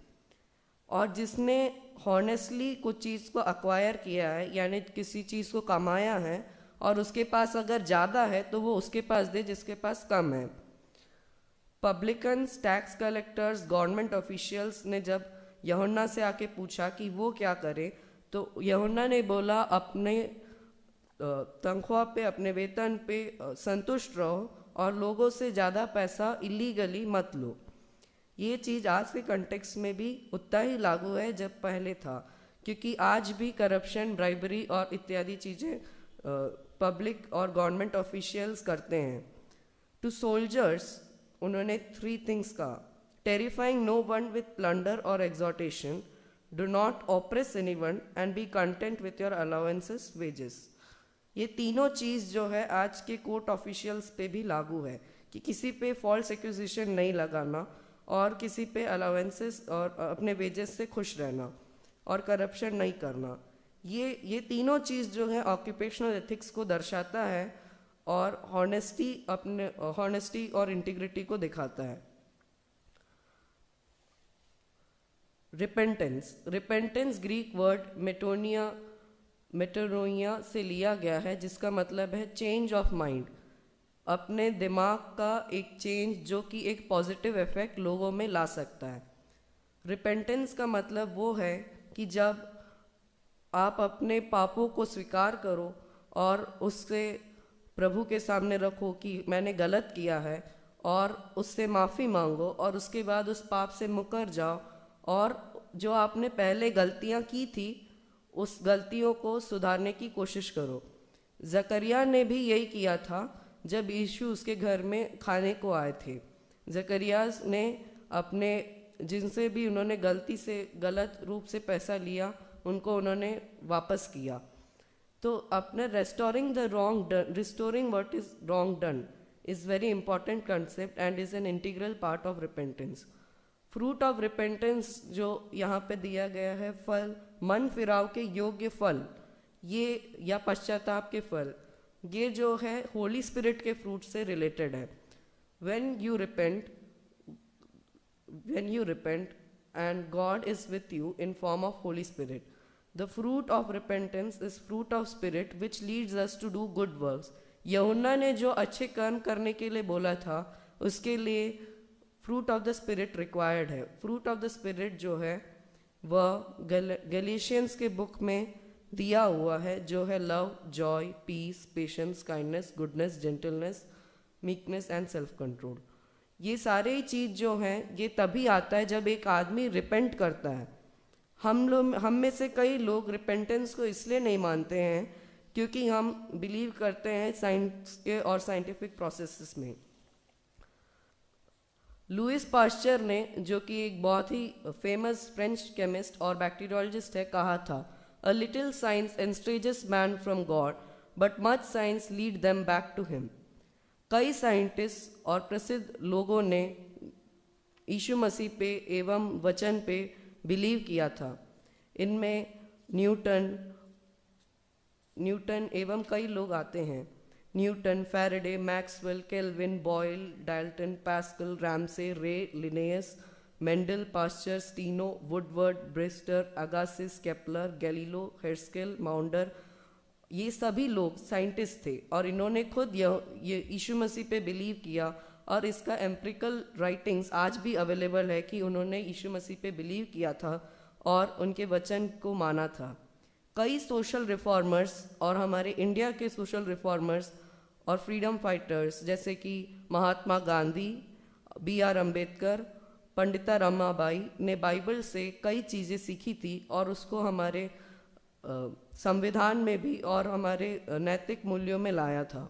और जिसने हॉनेस्टली कुछ चीज़ को अक्वायर किया है, यानी किसी चीज़ को कमाया है और उसके पास अगर ज़्यादा है तो वो उसके पास दे जिसके पास कम है। पब्लिकन्स, टैक्स कलेक्टर्स, गवर्नमेंट ऑफिशियल्स ने जब यूहन्ना से आके पूछा कि वो क्या करे, तो यूहन्ना ने बोला अपने तनख्वाह पे, अपने वेतन पे संतुष्ट रहो और लोगों से ज़्यादा पैसा इलीगली मत लो। ये चीज़ आज के कंटेक्स्ट में भी उतना ही लागू है जब पहले था, क्योंकि आज भी करप्शन, ब्राइबरी और इत्यादि चीज़ें पब्लिक और गवर्नमेंट ऑफिशियल्स करते हैं। टू सोल्जर्स उन्होंने 3 थिंग्स कहा: terrifying no one with plunder और extortion, do not oppress anyone and be content with your allowances wages. ये तीनों चीज़ जो है आज के कोर्ट ऑफिशियल्स पे भी लागू है कि किसी पे फॉल्स एक्यूजिशन नहीं लगाना और किसी पे अलाउंसेस और अपने वेजेस से खुश रहना और करप्शन नहीं करना। ये तीनों चीज़ जो है ऑक्यूपेशनल एथिक्स को दर्शाता है और हॉनेस्टी और इंटीग्रिटी को दिखाता है। रिपेंटेंस ग्रीक वर्ड मेटोनोइया से लिया गया है, जिसका मतलब है चेंज ऑफ माइंड, अपने दिमाग का एक चेंज जो कि एक पॉजिटिव इफेक्ट लोगों में ला सकता है। रिपेंटेंस का मतलब वो है कि जब आप अपने पापों को स्वीकार करो और उससे प्रभु के सामने रखो कि मैंने गलत किया है, और उससे माफ़ी मांगो, और उसके बाद उस पाप से मुकर जाओ और जो आपने पहले गलतियां की थी उस गलतियों को सुधारने की कोशिश करो। जकरिया ने भी यही किया था जब यीशु उसके घर में खाने को आए थे। जकरिया ने अपने जिनसे भी उन्होंने गलती से गलत रूप से पैसा लिया उनको उन्होंने वापस किया। तो अपने restoring what is wrong done is very important concept and is an integral part of repentance. Fruit of repentance जो यहाँ पे दिया गया है, फल, मन फिराव के योग्य फल, ये या पश्चाताप के फल, ये जो है होली स्पिरिट के फ्रूट से रिलेटेड है। When you repent and God is with you in form of holy spirit. The fruit of repentance is fruit of spirit which leads us to do good works. यूहन्ना ने जो अच्छे कर्म करने के लिए बोला था उसके लिए fruit of the spirit required है। फ्रूट ऑफ द स्पिरिट जो है वह गैलेशियंस के बुक में दिया हुआ है, जो है love, joy, peace, patience, kindness, goodness, gentleness, meekness and self control. ये सारे ही चीज़ जो हैं ये तभी आता है जब एक आदमी रिपेंट करता है। हम में से कई लोग रिपेंटेंस को इसलिए नहीं मानते हैं क्योंकि हम बिलीव करते हैं साइंस के और साइंटिफिक प्रोसेसेस में। लुइस पास्चर ने, जो कि एक बहुत ही फेमस फ्रेंच केमिस्ट और बैक्टीरियोलॉजिस्ट है, कहा था, A little science enstrages man from God, but much science lead them back to him. कई साइंटिस्ट और प्रसिद्ध लोगों ने यीशु मसीह पे एवं वचन पे बिलीव किया था। इनमें न्यूटन एवं कई लोग आते हैं। Newton, Faraday, Maxwell, Kelvin, Boyle, Dalton, Pascal, Ramsay, Ray, Linnaeus, Mendel, Pasteur, Steno, Woodward, Brewster, Agassiz, Kepler, Galileo, Herschel, Maunder, ये सभी लोग साइंटिस्ट थे और इन्होंने खुद ये यीशु मसीह पे बिलीव किया और इसका एम्पिरिकल राइटिंग्स आज भी अवेलेबल है कि उन्होंने यीशु मसीह पे बिलीव किया था और उनके वचन को माना था। कई सोशल रिफॉर्मर्स और हमारे इंडिया के सोशल रिफॉर्मर्स और फ्रीडम फाइटर्स जैसे कि महात्मा गांधी, B.R. अम्बेडकर, पंडिता रमाबाई ने बाइबल से कई चीज़ें सीखी थी और उसको हमारे संविधान में भी और हमारे नैतिक मूल्यों में लाया था।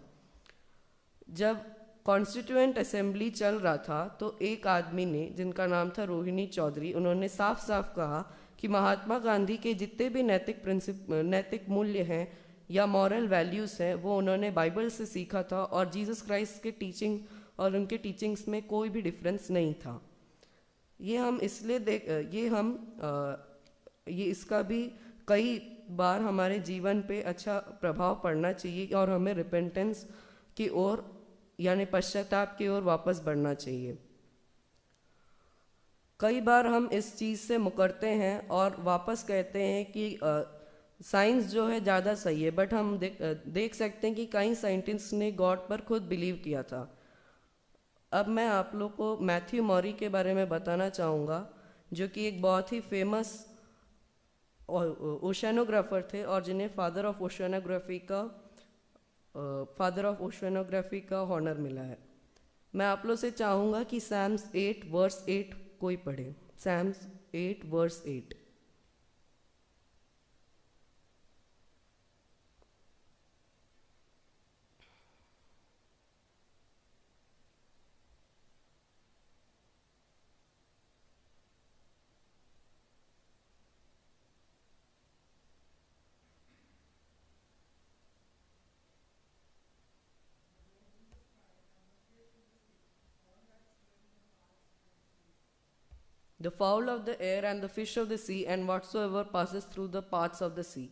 जब कॉन्स्टिट्यूएंट असेंबली चल रहा था तो एक आदमी ने, जिनका नाम था रोहिणी चौधरी, उन्होंने साफ साफ कहा कि महात्मा गांधी के जितने भी नैतिक मूल्य हैं या मॉरल वैल्यूज़ हैं वो उन्होंने बाइबल से सीखा था और जीसस क्राइस्ट के टीचिंग और उनके टीचिंग्स में कोई भी डिफरेंस नहीं था। इसका भी कई बार हमारे जीवन पे अच्छा प्रभाव पड़ना चाहिए और हमें रिपेंटेंस की ओर यानी पश्चाताप की ओर वापस बढ़ना चाहिए। कई बार हम इस चीज़ से मुकरते हैं और वापस कहते हैं कि साइंस जो है ज़्यादा सही है, बट हम देख सकते हैं कि कई साइंटिस्ट ने गॉड पर खुद बिलीव किया था। अब मैं आप लोग को मैथ्यू मॉरी के बारे में बताना चाहूँगा, जो कि एक बहुत ही फेमस ओशनोग्राफर थे और जिन्हें फादर ऑफ ओशनोग्राफी का हॉनर मिला है। मैं आप लोग से चाहूँगा कि सैम्स 8 वर्स 8 कोई पढ़े। Psalms 8 verse 8। The fowl of the air and the fish of the sea and whatsoever passes through the paths of the sea।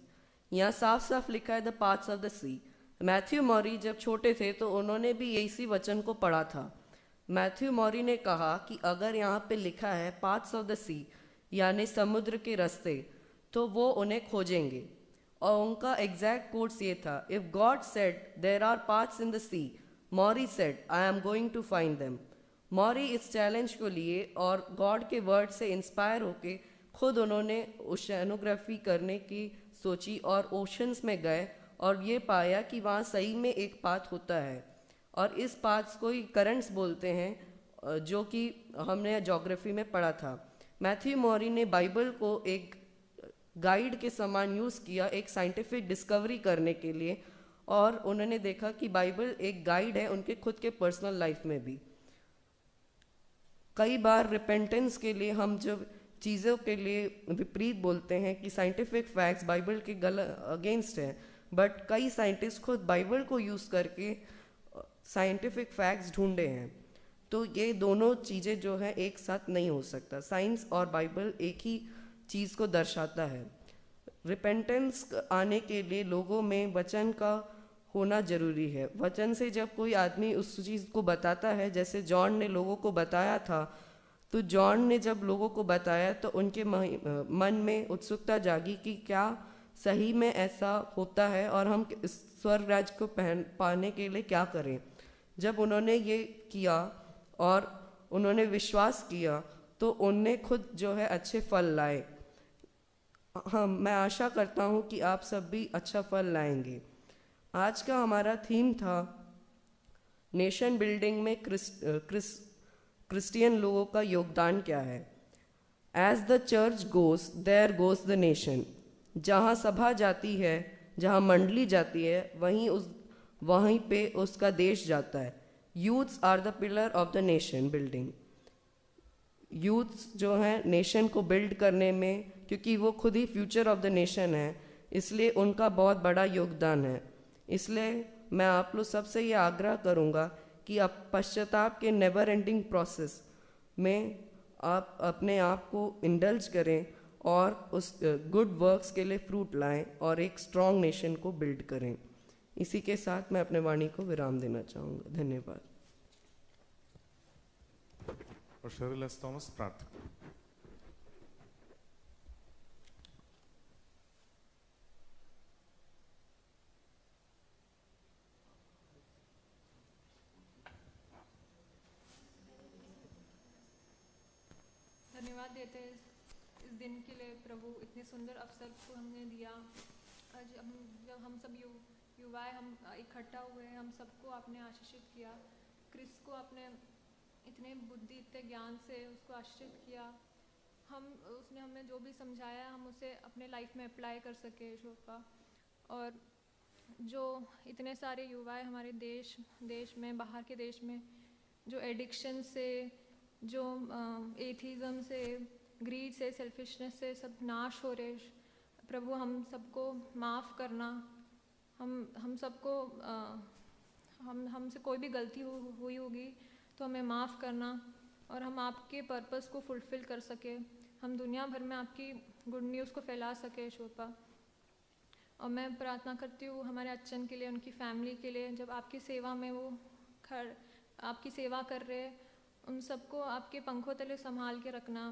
यहाँ साफ साफ लिखा है the paths of the sea। Matthew Maury जब छोटे थे तो उन्होंने भी इसी वचन को पढ़ा था। मैथ्यू मॉरी ने कहा कि अगर यहाँ पे लिखा है paths of the sea यानी समुद्र के रास्ते, तो वो उन्हें खोजेंगे। और उनका एग्जैक्ट कोट्स ये था, If God said there are paths in the sea, Maury said I am going to find them। मौरी इस चैलेंज को लिए और गॉड के वर्ड से इंस्पायर होके खुद उन्होंने ओशनोग्राफी करने की सोची और ओशंस में गए और ये पाया कि वहाँ सही में एक पाथ होता है और इस पाथ्स को ही करंट्स बोलते हैं, जो कि हमने ज्योग्राफी में पढ़ा था। मैथ्यू मौरी ने बाइबल को एक गाइड के समान यूज़ किया एक साइंटिफिक डिस्कवरी करने के लिए, और उन्होंने देखा कि बाइबल एक गाइड है उनके खुद के पर्सनल लाइफ में भी। कई बार रिपेंटेंस के लिए हम जब चीज़ों के लिए विपरीत बोलते हैं कि साइंटिफिक फैक्ट्स बाइबल के अगेंस्ट है, बट कई साइंटिस्ट खुद बाइबल को यूज़ करके साइंटिफिक फैक्ट्स ढूंढे हैं। तो ये दोनों चीज़ें जो है एक साथ नहीं हो सकता। साइंस और बाइबल एक ही चीज़ को दर्शाता है। रिपेंटेंस आने के लिए लोगों में वचन का होना जरूरी है। वचन से जब कोई आदमी उस चीज़ को बताता है, जैसे जॉन ने लोगों को बताया था, तो जॉन ने जब लोगों को बताया तो उनके मन में उत्सुकता जागी कि क्या सही में ऐसा होता है और हम इस स्वर्ग राज्य को पाने के लिए क्या करें। जब उन्होंने ये किया और उन्होंने विश्वास किया तो उनने खुद जो है अच्छे फल लाए। हाँ, मैं आशा करता हूँ कि आप सब भी अच्छा फल लाएंगे। आज का हमारा थीम था नेशन बिल्डिंग में क्रिश्चियन लोगों का योगदान क्या है। As the church goes there goes the nation. जहाँ सभा जाती है, जहाँ मंडली जाती है, वहीं पे उसका देश जाता है। Youths are the pillar of the nation building. Youths जो हैं नेशन को बिल्ड करने में, क्योंकि वो खुद ही फ्यूचर ऑफ द नेशन है, इसलिए उनका बहुत बड़ा योगदान है। इसलिए मैं आप लोग सबसे ये आग्रह करूँगा कि आप पश्चाताप के नेवर एंडिंग प्रोसेस में आप अपने आप को इंडल्ज करें और उस गुड वर्क्स के लिए फ्रूट लाएं और एक स्ट्रॉन्ग नेशन को बिल्ड करें। इसी के साथ मैं अपने वाणी को विराम देना चाहूँगा। धन्यवाद। और शेरिल एस थॉमस प्रार्थना। धन्यवाद देते हैं इस दिन के लिए प्रभु, इतने सुंदर अवसर को हमने दिया। आज जब हम सब युवाएं हम इकट्ठा हुए, हम सबको आपने आशीषित किया। क्रिस को आपने इतने बुद्धि, इतने ज्ञान से उसको आशीषित किया। उसने हमें जो भी समझाया हम उसे अपने लाइफ में अप्लाई कर सके ईश्वर का। और जो इतने सारे युवाएं हमारे देश में, बाहर के देश में, जो एडिक्शन से, जो एथिज्म से, ग्रीड से, सेल्फिशनेस से सब नाश हो रहे, प्रभु हम सबको माफ़ करना। हम सबको हमसे कोई भी गलती हुई होगी तो हमें माफ़ करना और हम आपके पर्पस को फुलफ़िल कर सके, हम दुनिया भर में आपकी गुड न्यूज़ को फैला सके शोपा। और मैं प्रार्थना करती हूँ हमारे अच्छन के लिए, उनकी फैमिली के लिए, जब आपकी सेवा में वो आपकी सेवा कर रहे हैं, उन सबको आपके पंखों तले संभाल के रखना।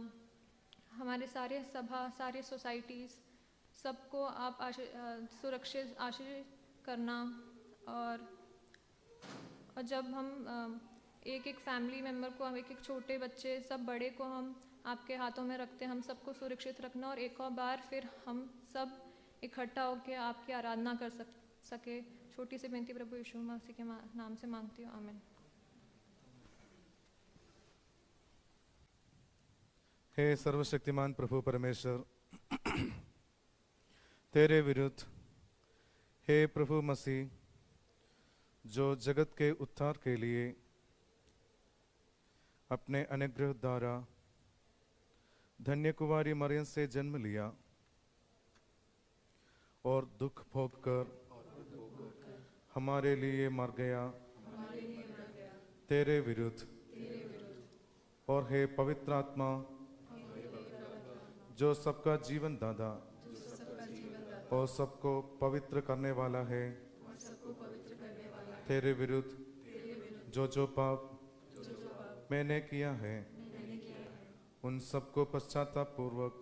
हमारे सारे सभा, सारे सोसाइटीज़, सबको आप सुरक्षित आशीष करना। और जब हम एक एक फैमिली मेम्बर को, हम एक एक छोटे बच्चे, सब बड़े को हम आपके हाथों में रखते हैं, हम सबको सुरक्षित रखना। और एक और बार फिर हम सब इकट्ठा होकर आपकी आराधना कर सके। छोटी सी विनती प्रभु यीशु मसीह के नाम से मांगती हूँ, आमीन। हे सर्वशक्तिमान प्रभु परमेश्वर, तेरे विरुद्ध हे प्रभु मसीह, जो जगत के उद्धार के लिए अपने अनुग्रह द्वारा धन्य कुमारी मरियम से जन्म लिया और दुख भोग कर हमारे लिए मर गया, तेरे विरुद्ध। और हे पवित्र आत्मा, जो सबका जीवन दाता और सबको पवित्र करने वाला है, तेरे विरुद्ध जो पाप मैंने किया है, उन सबको पश्चाताप पूर्वक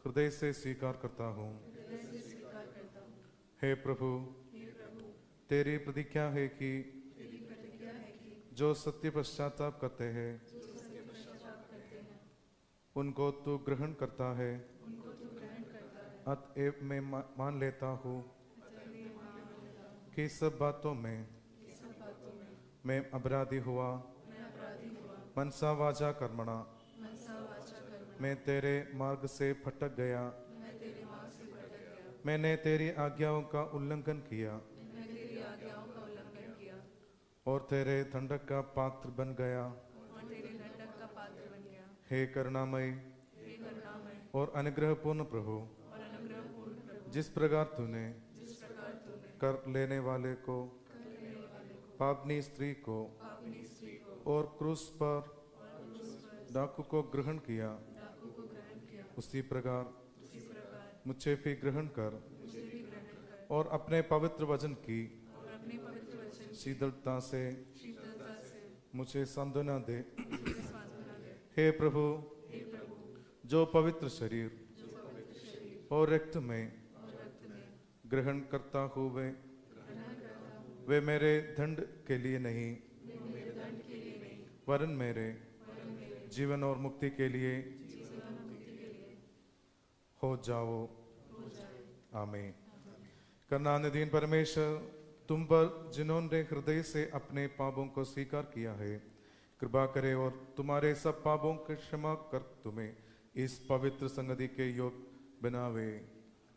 हृदय से स्वीकार करता हूँ। हे प्रभु, तेरी प्रतिज्ञा है कि जो सत्य पश्चाताप करते हैं उनको तू ग्रहण करता है। अतएव मैं मान लेता हूँ कि सब बातों में मैं अपराधी हुआ, मनसा वाचा कर्मणा मैं तेरे मार्ग से भटक गया। मैंने तेरी आज्ञाओं का उल्लंघन किया और तेरे दंडक का पात्र बन गया। हे करुणामय और अनुग्रहपूर्ण प्रभु, जिस प्रकार तूने कर लेने वाले को, पापनी स्त्री को और क्रूस पर डाकू को ग्रहण किया, उसी प्रकार मुझे भी ग्रहण कर और अपने पवित्र वचन की शीतलता से मुझे सांत्वना दे। हे प्रभु, जो पवित्र शरीर और रक्त में ग्रहण करता हुए वे मेरे दंड के लिए नहीं वरन मेरे जीवन और मुक्ति के लिए हो जाओ। आमीन। करुणानिधि परमेश्वर, तुम पर जिन्होंने हृदय से अपने पापों को स्वीकार किया है, कृपा करे और तुम्हारे सब पापों की क्षमा कर तुम्हें इस पवित्र संगति के योग बनावे।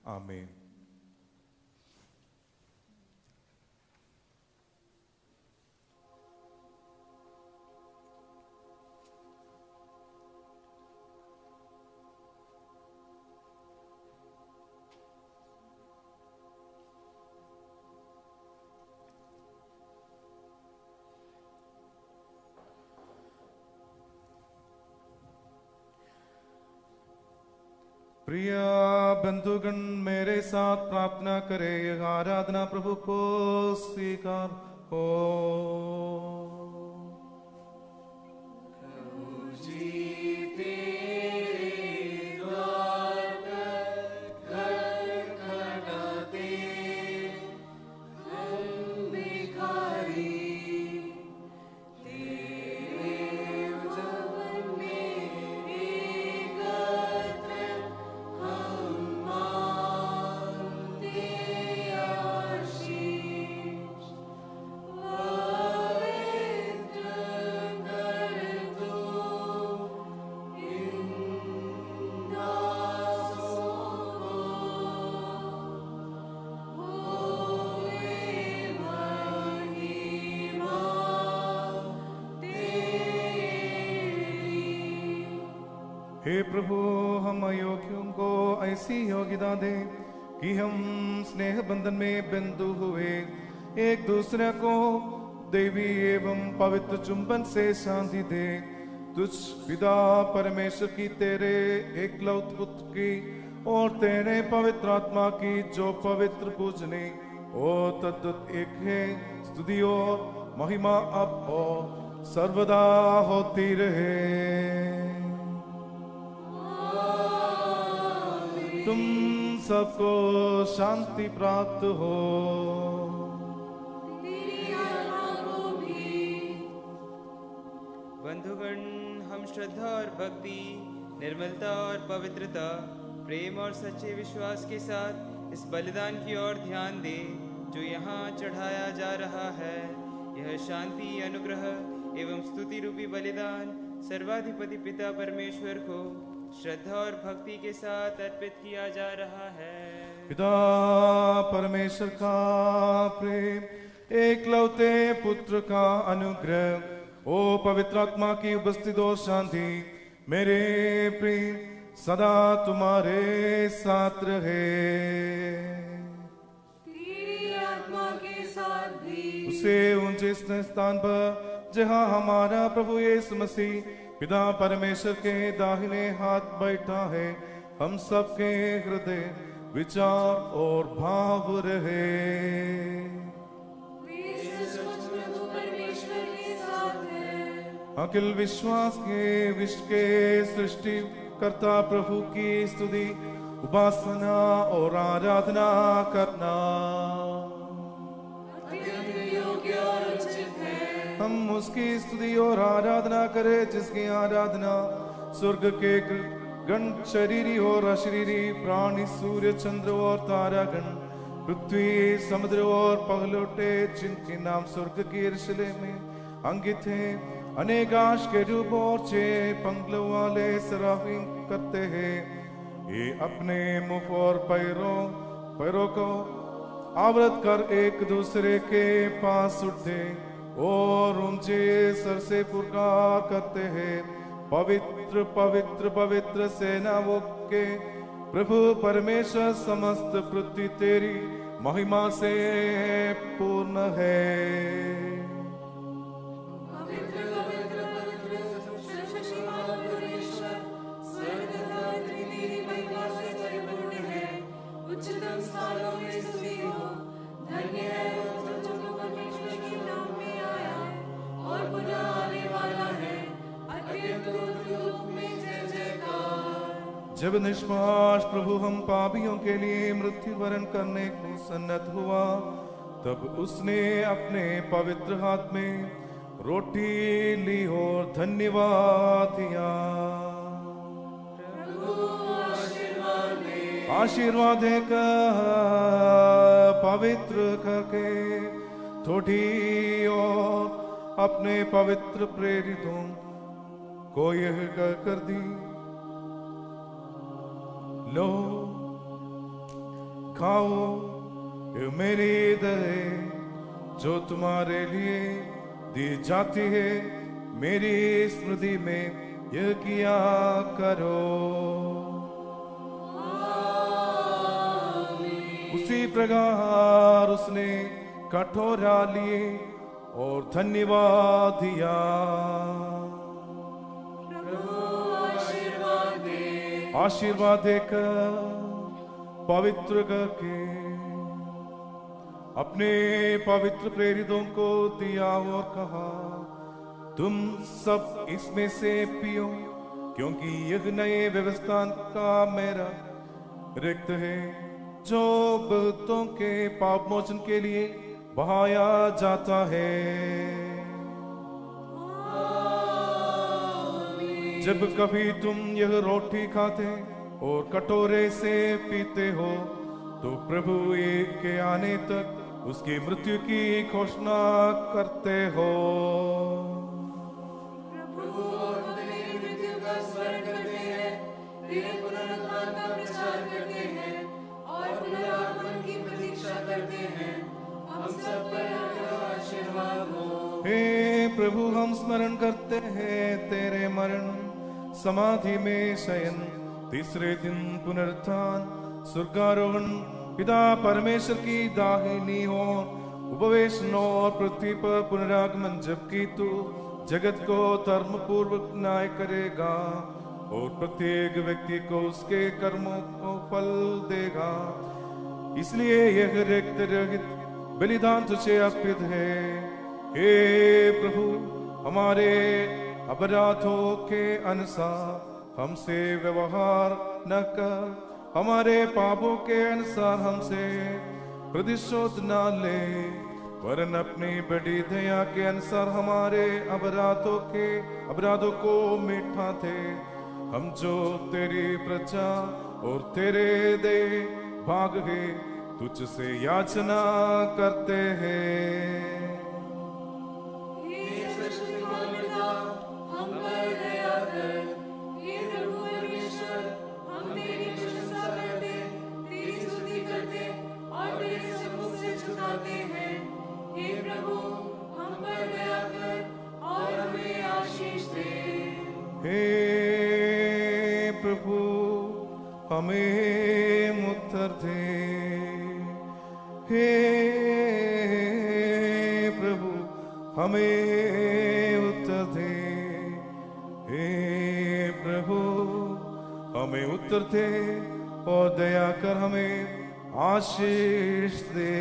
आमीन। प्रिय बंधुगण, मेरे साथ प्रार्थना करें। यह आराधना प्रभु को स्वीकार हो। हे प्रभु, हम अयोग्यों को ऐसी योग्यता दे कि हम स्नेह बंधन में बंधु हुए एक दूसरे को देवी एवं पवित्र चुंबन से शांति दे। तुझ पिता परमेश्वर की, तेरे एकलौत पुत्र की और तेरे पवित्र आत्मा की जो पवित्र पूजने और तद्वत एक है, स्तुति और महिमा अब और सर्वदा होती रहे। तुम सबको शांति प्राप्त हो। बंधुगण, हम श्रद्धा और भक्ति, निर्मलता और पवित्रता, प्रेम और सच्चे विश्वास के साथ इस बलिदान की ओर ध्यान दें जो यहाँ चढ़ाया जा रहा है। यह शांति, अनुग्रह एवं स्तुति रूपी बलिदान सर्वाधिपति पिता परमेश्वर को श्रद्धा और भक्ति के साथ अर्पित किया जा रहा है। पिता परमेश्वर का प्रेम, एकलौते पुत्र का अनुग्रह, ओ पवित्र आत्मा की उपस्थित और शांति मेरे प्रिय सदा तुम्हारे साथ रहे। तेरी आत्मा के साथ भी। उसे ऊंचे स्थान पर जहाँ हमारा प्रभु यीशु मसीह पिता परमेश्वर के दाहिने हाथ बैठा है, हम सबके हृदय, विचार और भाव रहे। अखिल विश्वास के विश्व के सृष्टि कर्ता प्रभु की स्तुति, उपासना और आराधना करना अत्यंत योग्य और उचित है। हम हम उसकी स्तुति और आराधना करें, जिसकी आराधना स्वर्ग के गण, शरीरी और अशरीरी प्राणी, सूर्य, चंद्र और तारागण, पृथ्वी, समुद्र और पगलोटे, जिनके नाम स्वर्ग की यरूशलेम में अंकित है, अनेक आकाश के रूप और 6 पंखों वाले सराफीम करते हैं। ये अपने मुंह और पैरों को आवृत कर एक दूसरे के पास उठते और ऊंचे सर से पुकार करते हैं, पवित्र पवित्र पवित्र सेनाओं के प्रभु परमेश्वर, समस्त पृथ्वी तेरी महिमा से पूर्ण है। जब निष्पाश प्रभु हम पापियों के लिए मृत्यु वरण करने को सन्नत हुआ, तब उसने अपने पवित्र हाथ में रोटी ली और धन्यवाद दिया, आशीर्वाद देकर पवित्र करके थोड़ी और अपने पवित्र प्रेरितों को यह कर दी, लो खाओ, ये मेरी देह जो तुम्हारे लिए दी जाती है, मेरी स्मृति में यह किया करो। उसी प्रकार उसने कटोरा लिए और धन्यवाद दिया, आशीर्वाद देकर पवित्र करके अपने पवित्र प्रेरितों को दिया और कहा, तुम सब इसमें से पियो, क्योंकि यह नए व्यवस्था का मेरा रक्त है, जो बहुतों के पाप मोचन के लिए बहाया जाता है। जब कभी तुम यह रोटी खाते और कटोरे से पीते हो, तो प्रभु के आने तक उसकी मृत्यु की घोषणा करते हो। प्रभु अपनी मृत्यु का स्मरण करते हैं, तेरे पुनरुत्थान का प्रचार करते हैं और पुनरागमन की प्रतीक्षा करते हैं। हम सब पर तेरा आशीर्वाद हो। हे प्रभु, हम स्मरण करते हैं तेरे मरण, समाधि में शयन, तीसरे दिन पुनरुत्थान, स्वर्गारोहण, पिता परमेश्वर की दाहिनी ओर उपवेशन और पृथ्वी पर पुनरागमन, जबकि तू जगत को धर्म पूर्वक न्याय करेगा और प्रत्येक व्यक्ति को उसके कर्मों को फल देगा। इसलिए यह रक्त रहित बलिदान तुझे अर्पित है। हे प्रभु, हमारे अपराधों के अनुसार हमसे व्यवहार न कर, हमारे पापों के अनुसार हमसे प्रतिशोध न ले, वरन अपनी बड़ी दया के अनुसार हमारे अपराधों को मिटा दे। हम जो तेरी प्रजा और तेरे दे भाग है, तुझसे याचना करते हैं। हे प्रभु, हमें उत्तर दे। हे प्रभु, हमें उत्तर दे। हे प्रभु, हमें उत्तर दे और दया कर हमें आशीष दे।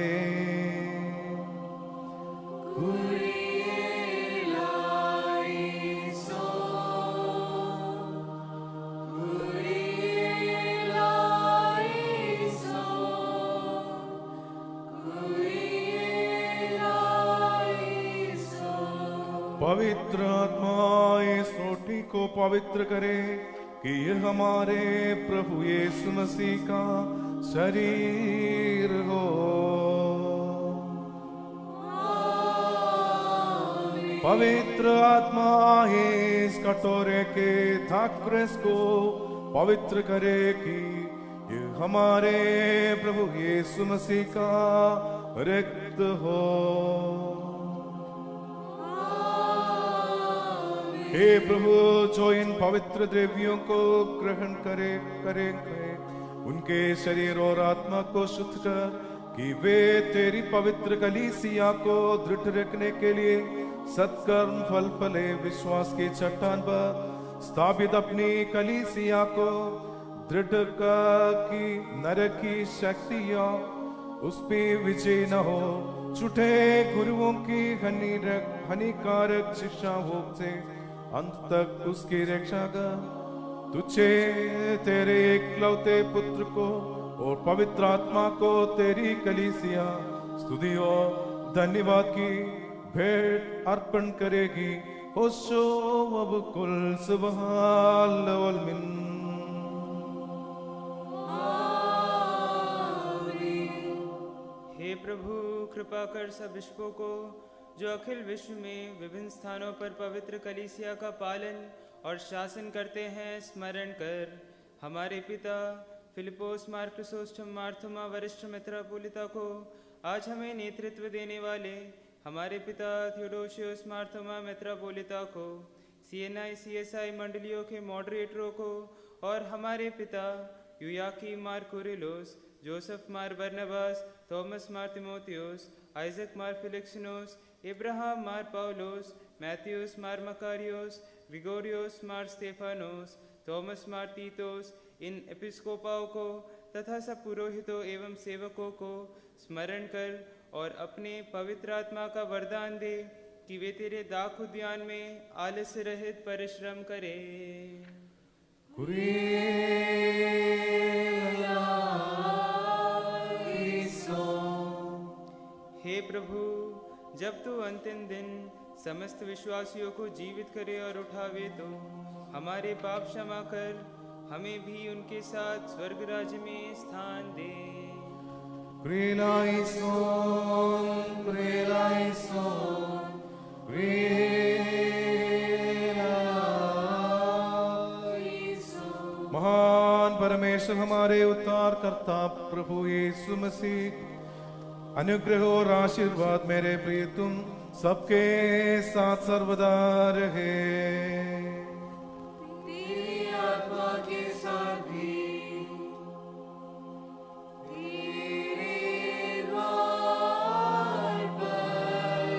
पवित्र आत्मा इस रोटी को पवित्र करे कि यह हमारे प्रभु यीशु मसीह का शरीर हो। पवित्र आत्मा इस कटोरे के धाक्रस को पवित्र करे कि यह हमारे प्रभु यीशु मसीह का रक्त हो। हे प्रभु, जो इन पवित्र द्रव्यों को ग्रहण करेंगे उनके शरीर और आत्मा को शुद्ध कर कि वे तेरी पवित्र कलीसिया को दृढ़ रखने के लिए सत्कर्म फल फले विश्वास की चट्टान पर स्थापित अपनी कलीसिया को दृढ़ की नरक की शक्तियां उस पे विजय न हो। झूठे गुरुओं की हानिकारक शिक्षाओं से अंत तक उसकी रक्षा कर। तुझे तेरे एकलौते पुत्र को और पवित्र आत्मा को तेरी कलीसिया स्तुति और धन्यवाद की भेंट अर्पण करेगी। होशो अब कुल सुबहान वल मिन। हे प्रभु, कृपा कर सब विश्वों को जो अखिल विश्व में विभिन्न स्थानों पर पवित्र कलीसिया का पालन और शासन करते हैं स्मरण कर। हमारे पिता फिलिपोस, मार्कुसोस्टम, मार्थोमा, वरिष्ठ मित्रापोलिता को आज हमें नेतृत्व देने वाले हमारे पिता थियोडोशियस, मार्थोमा, मित्रापोलिता को, सीएनआई सीएसआई मंडलियों के मॉडरेटरों को और हमारे पिता यूयाकी, मार कुरिलोस, जोसेफ, मार बर्नबास, थॉमस, मार तिमोथियोस, आइजक, मार फिलिक्सिनोस, इब्राहिम, मार पाउलोस, मैथ्यूस, मार मकारियोस, ग्रिगोरियोस, मार स्टेफानोस, थॉमस, मार तीतोस, इन एपिस्कोपाओं को तथा सब पुरोहितों एवं सेवकों को स्मरण कर और अपने पवित्र आत्मा का वरदान दे कि वे तेरे दाख उद्यान में आलस्य रहित परिश्रम करें। हे प्रभु, जब तू अंतिम दिन समस्त विश्वासियों को जीवित करे और उठावे तो हमारे पाप क्षमा कर हमें भी उनके साथ स्वर्ग राज्य में स्थान दे। महान परमेश्वर हमारे उद्धार करता प्रभु यीशु मसीह, अनुग्रह और आशीर्वाद मेरे प्रिय तुम सबके साथ सर्वदा रहे। तेरी आत्मा के साथ भी। तेरे द्वार पर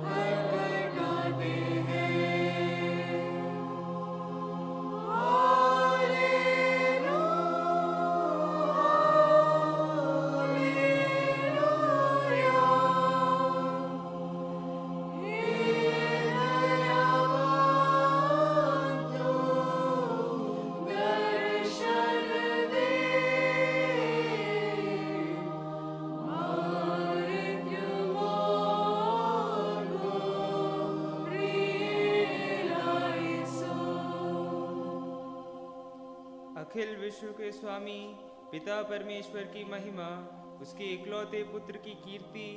खटखटाते हैं। अखिल विश्व के स्वामी पिता परमेश्वर की महिमा, उसके इकलौते पुत्र की कीर्ति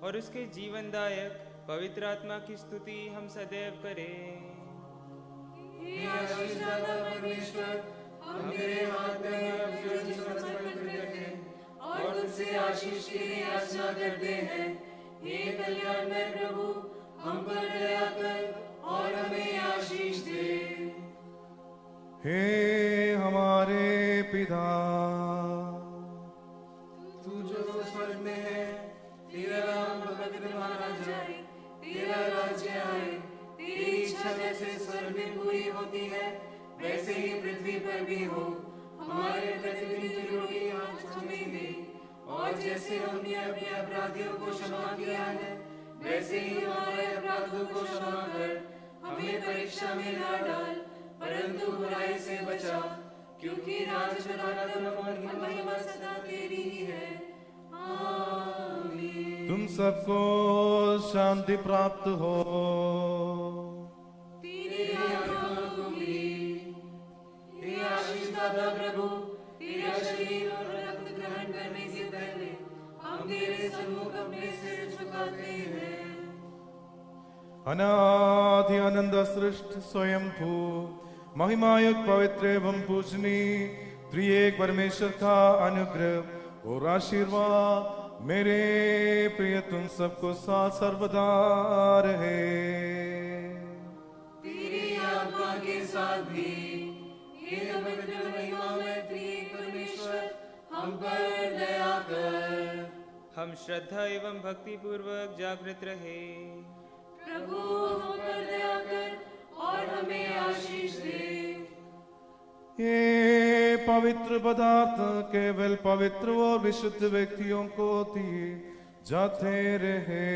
और उसके जीवनदायक पवित्र आत्मा की स्तुति हम सदैव करें। हे आशीषदाता परमेश्वर, हम तेरे हाथ में अपना जीवन समर्पित करते हैं और तुझसे आशीष के लिए याचना करते हैं। हे कल्याणमय प्रभु, हम पर दया कर और हमें आशीष दे। हे हमारे पिता, तू जो स्वर्ग में है, तेरा नाम पवित्र माना जाए, तेरा राज्य आए, तेरी इच्छा जैसे स्वर्ग में पूरी होती है वैसे ही पृथ्वी पर भी हो। हमारे प्रतिदिन की रोटी आज हमें दे, और जैसे हमने अपने अपराधियों को क्षमा किया है वैसे ही हमारे अपराधों को क्षमा कर। हमें परीक्षा में न डाल, परंतु बुराई से बचा, क्योंकि राज, प्रताप और महिमा सदा तेरी ही है। आमीन। तुम सबको शांति प्राप्त हो। था प्रभु, तेरा शरीर और रक्त ग्रहण करने से पहले हम तेरे सम्मुख अपने सिर झुकाते हैं। अनादि आनंद सृष्ट स्वयं भू महिमायुक्त पवित्र एवं पूजनीय त्रिएक परमेश्वर का अनुग्रह और आशीर्वाद मेरे प्रिय तुम सबको साथ सर्वदा रहे। तेरी आत्मा के साथ भी। हे पवित्र महिमामय त्रिएक परमेश्वर, हम पर दया कर। हम श्रद्धा एवं भक्ति पूर्वक जागृत रहे। प्रभु हम पर दया कर और हमें आशीष दे। ये पवित्र पदार्थ केवल पवित्र और विशुद्ध व्यक्तियों को दिए जाते रहे।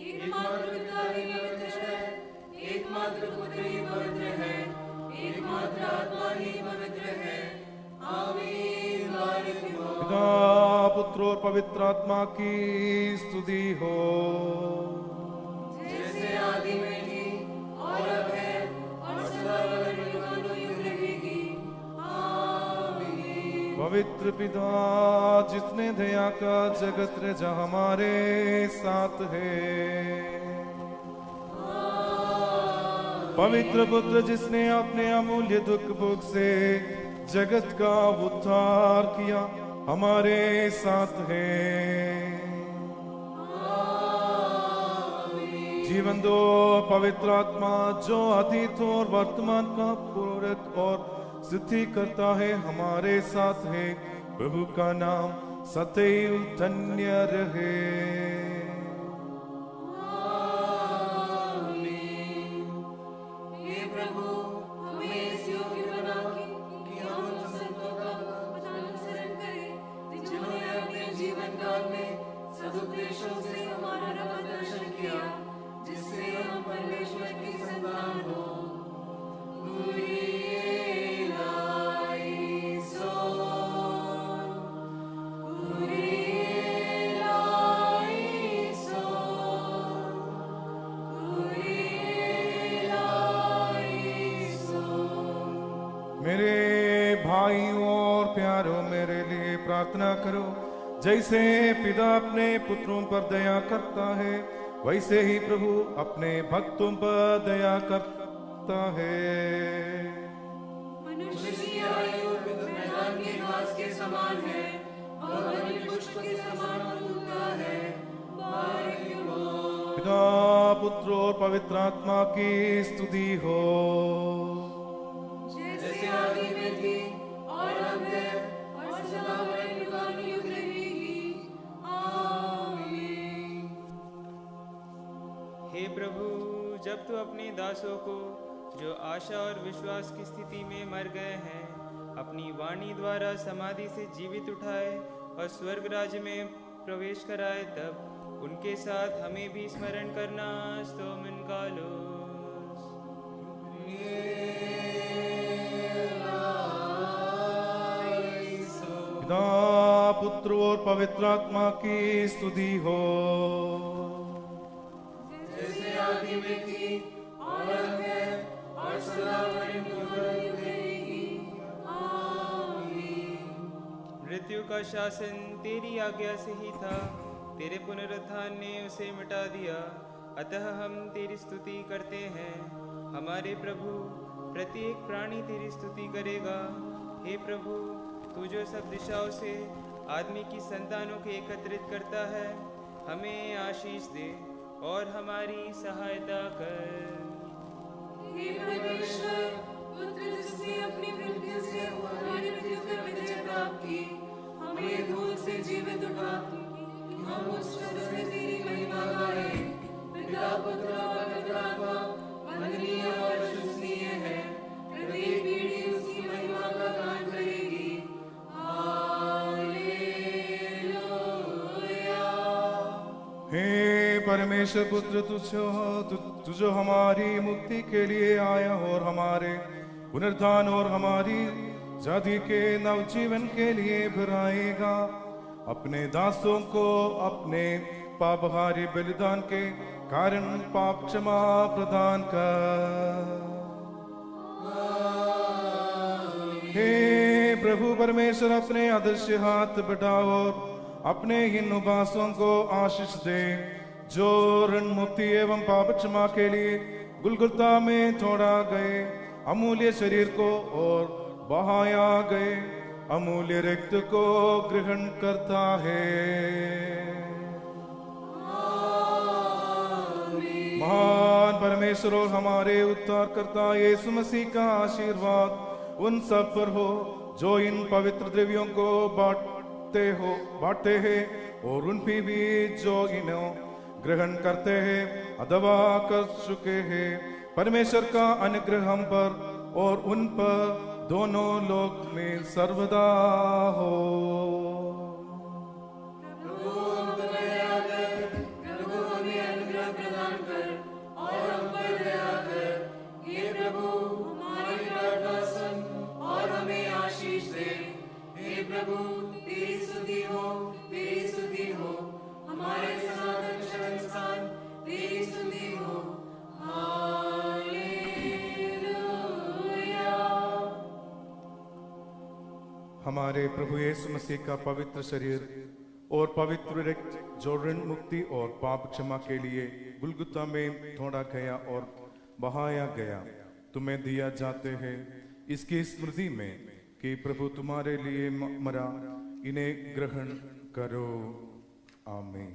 एकमात्र पिता ही पवित्र है, एकमात्र पुत्र ही पवित्र है, एकमात्र आत्मा ही पवित्र है। आमीन। पिता पुत्र और पवित्र आत्मा की स्तुति हो, जैसे आदि में थी और अब है और सदा युगानुयुग रहेगी। आमीन। पवित्र पिता जिसने दया का जगत रजा हमारे साथ है। पवित्र पुत्र जिसने अपने अमूल्य दुख भोग से जगत का उद्धार किया हमारे साथ है। जीवन दो पवित्र आत्मा जो अतीत और वर्तमान का पूरक और सिद्धि करता है हमारे साथ है। प्रभु का नाम सदैव धन्य रहे। हे प्रभु, हमें इस योग्य बना कि हम उन संतों का अनुसरण करें जिन्होंने अपने जीवन काल में सदुपदेशों से हमारा मार्गदर्शन किया, जिससे हम परमेश्वर की संतान हो। मेरे भाइयों और प्यारों मेरे लिए प्रार्थना करो। जैसे पिता अपने पुत्रों पर दया करता है वैसे ही प्रभु अपने भक्तों पर दया करता है। मनुष्य की आयु मैदान के घास के समान है और वही पुष्प के समान फूलता है। बारिक हो। पिता पुत्र और पवित्र आत्मा की स्तुति हो, जैसे आदि में थी और अब है और सदा युगानुयुग रहेगी। आमीन। हे प्रभु, जब तू अपने दासों को जो आशा और विश्वास की स्थिति में मर गए हैं अपनी वाणी द्वारा समाधि से जीवित उठाए और स्वर्ग राज्य में प्रवेश कराए, तब उनके साथ हमें भी स्मरण करना। स्तोमन कालोस। पिता पुत्र और पवित्र आत्मा की स्तुति हो, जैसे आदि में थी और अब है और सदा युगानुयुग रहेगी। आमीन। मृत्यु का शासन तेरी आज्ञा से ही था, तेरे पुनरुत्थान ने उसे मिटा दिया। अतः हम तेरी स्तुति करते हैं। हमारे प्रभु, प्रत्येक प्राणी तेरी स्तुति करेगा। हे प्रभु, तू जो सब दिशाओं से आदमी की संतानों को एकत्रित करता है, हमें आशीष दे और हमारी सहायता कर। हे परमेश्वर, पुत्र जिसने अपनी मृत्यु से हमारी मृत्यु पर विजय प्राप्त की, हमें धूल से जीवित उठा कि हम उस शब्द से तेरी महिमा गाएं। पिता पुत्र और पवित्र आत्मा वंदनीय और विश्वसनीय है। प्रत्येक पीढ़ी उसकी महिमा का गान करेगी। हे परमेश्वर पुत्र तुझो हमारी मुक्ति के लिए आया और हमारे पुनरुत्थान और हमारी जाति के नवजीवन के लिए भराएगा। अपने दासों को अपने पापहारी बलिदान के कारण पाप क्षमा प्रदान कर। हे प्रभु परमेश्वर, अपने अदृश्य हाथ बढ़ाओ और अपने इन उपासों को आशीष दे, जो ऋण मुक्ति एवं पाप क्षमा के लिए गुलगुता में छोड़ा गए अमूल्य शरीर को और बहाया गए अमूल्य रक्त को ग्रहण करता है। महान परमेश्वर और हमारे उद्धारकर्ता यीशु मसीह का आशीर्वाद उन सब पर हो जो इन पवित्र द्रव्यों को बांटते हैं और उन पे भी जो इन्हें ग्रहण करते हैं अथवा कर चुके हैं। परमेश्वर का अनुग्रह हम पर और उन पर दोनों लोक में सर्वदा हो। प्रभु तेरी स्तुति हो, हमारे सनातन शरण स्थान तेरी स्तुति हो। हालेलुया। हमारे प्रभु यीशु मसीह का पवित्र शरीर और पवित्र रक्त जो ऋण मुक्ति और पाप क्षमा के लिए गुलगुता में तोड़ा गया और बहाया गया तुम्हें दिया जाते हैं, इसकी स्मृति में कि प्रभु तुम्हारे लिए मरा, इन्हें ग्रहण करो। आमीन।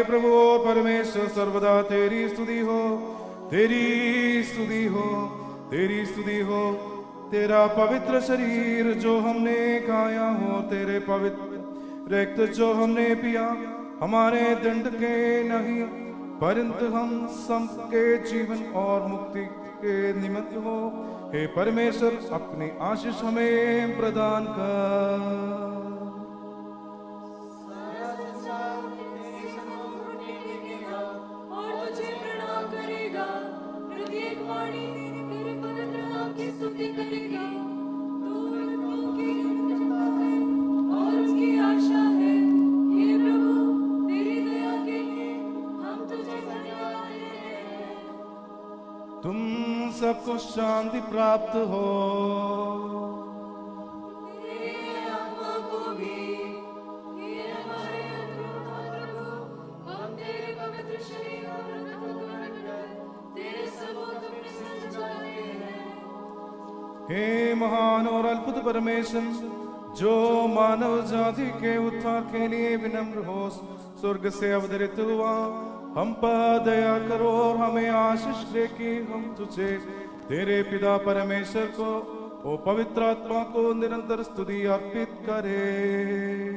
के प्रभु और परमेश्वर सर्वदा तेरी स्तुति हो, तेरी स्तुति हो, तेरी स्तुति हो। तेरा पवित्र शरीर जो हमने खाया हो, तेरे पवित्र रक्त जो हमने पिया, हमारे दंड के नहीं परंतु हम सबके जीवन और मुक्ति के निमित्त हो। हे परमेश्वर, अपनी आशीष हमें प्रदान कर। और तुझे प्रणाम करेगा, प्रत्येक वाणी तेरे पवित्र नाम की स्तुति करेगा। तू मृतकों की जिंदा है और उसकी आशा है। हे प्रभु, तेरी दया के लिए हम तुझे धन्यवाद देते हैं। तुम सबको शांति प्राप्त हो। तेरे आत्मा को भी। हे हमारे अंतरात्मा प्रभु, हम तेरे पवित्र शरीर और रक्त को ग्रहण कर तेरे सबूत में सजाते हैं। हे महान और अद्भुत परमेश्वर, जो मानव जाति के उद्धार के लिए विनम्र हो स्वर्ग से अवतरित हुआ, हम पर दया करो और हमें आशीष दे कि हम तुझे, तेरे पिता परमेश्वर को और पवित्र आत्मा को निरंतर स्तुति अर्पित करें।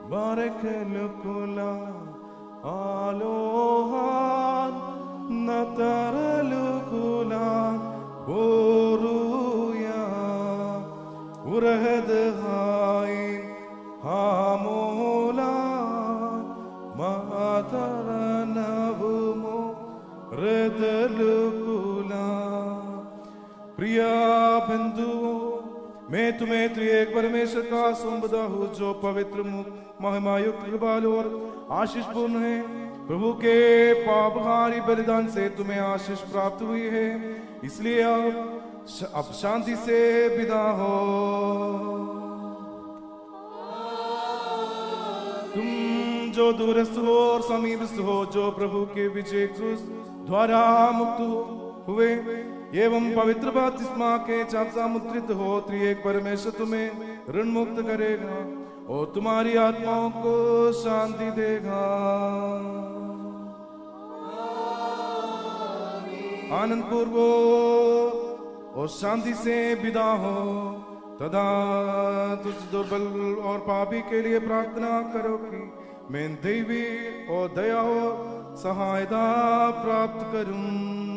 बारक लुकुला आलोहान नतर लुकुला बोरुया उरहद हाइन हामोला मातर नवमो रदलुकुला। प्रिया बंधुओं, मैं तुम्हें त्रिएक परमेश्वर का सुंबदा हूँ, जो पवित्र महिमायुक्त कृपालु और आशीष पूर्ण है। प्रभु के पापहारी बलिदान से तुम्हें आशीष प्राप्त हुई है, इसलिए अब शांति से विदा हो। तुम जो दूरस्थ हो और समीपस्थ हो, जो प्रभु के विजय क्रूस द्वारा मुक्त हुए एवं पवित्र बपतिस्मा के चाप मुद्रित हो, त्रिएक परमेश्वर तुम्हें ऋण मुक्त करेगा और तुम्हारी आत्माओं को शांति देगा। आनंद पूर्वक और शांति से विदा हो। तदा तुझ दुर्बल और पापी के लिए प्रार्थना करो कि मैं दैवी और दया और सहायता प्राप्त करूं।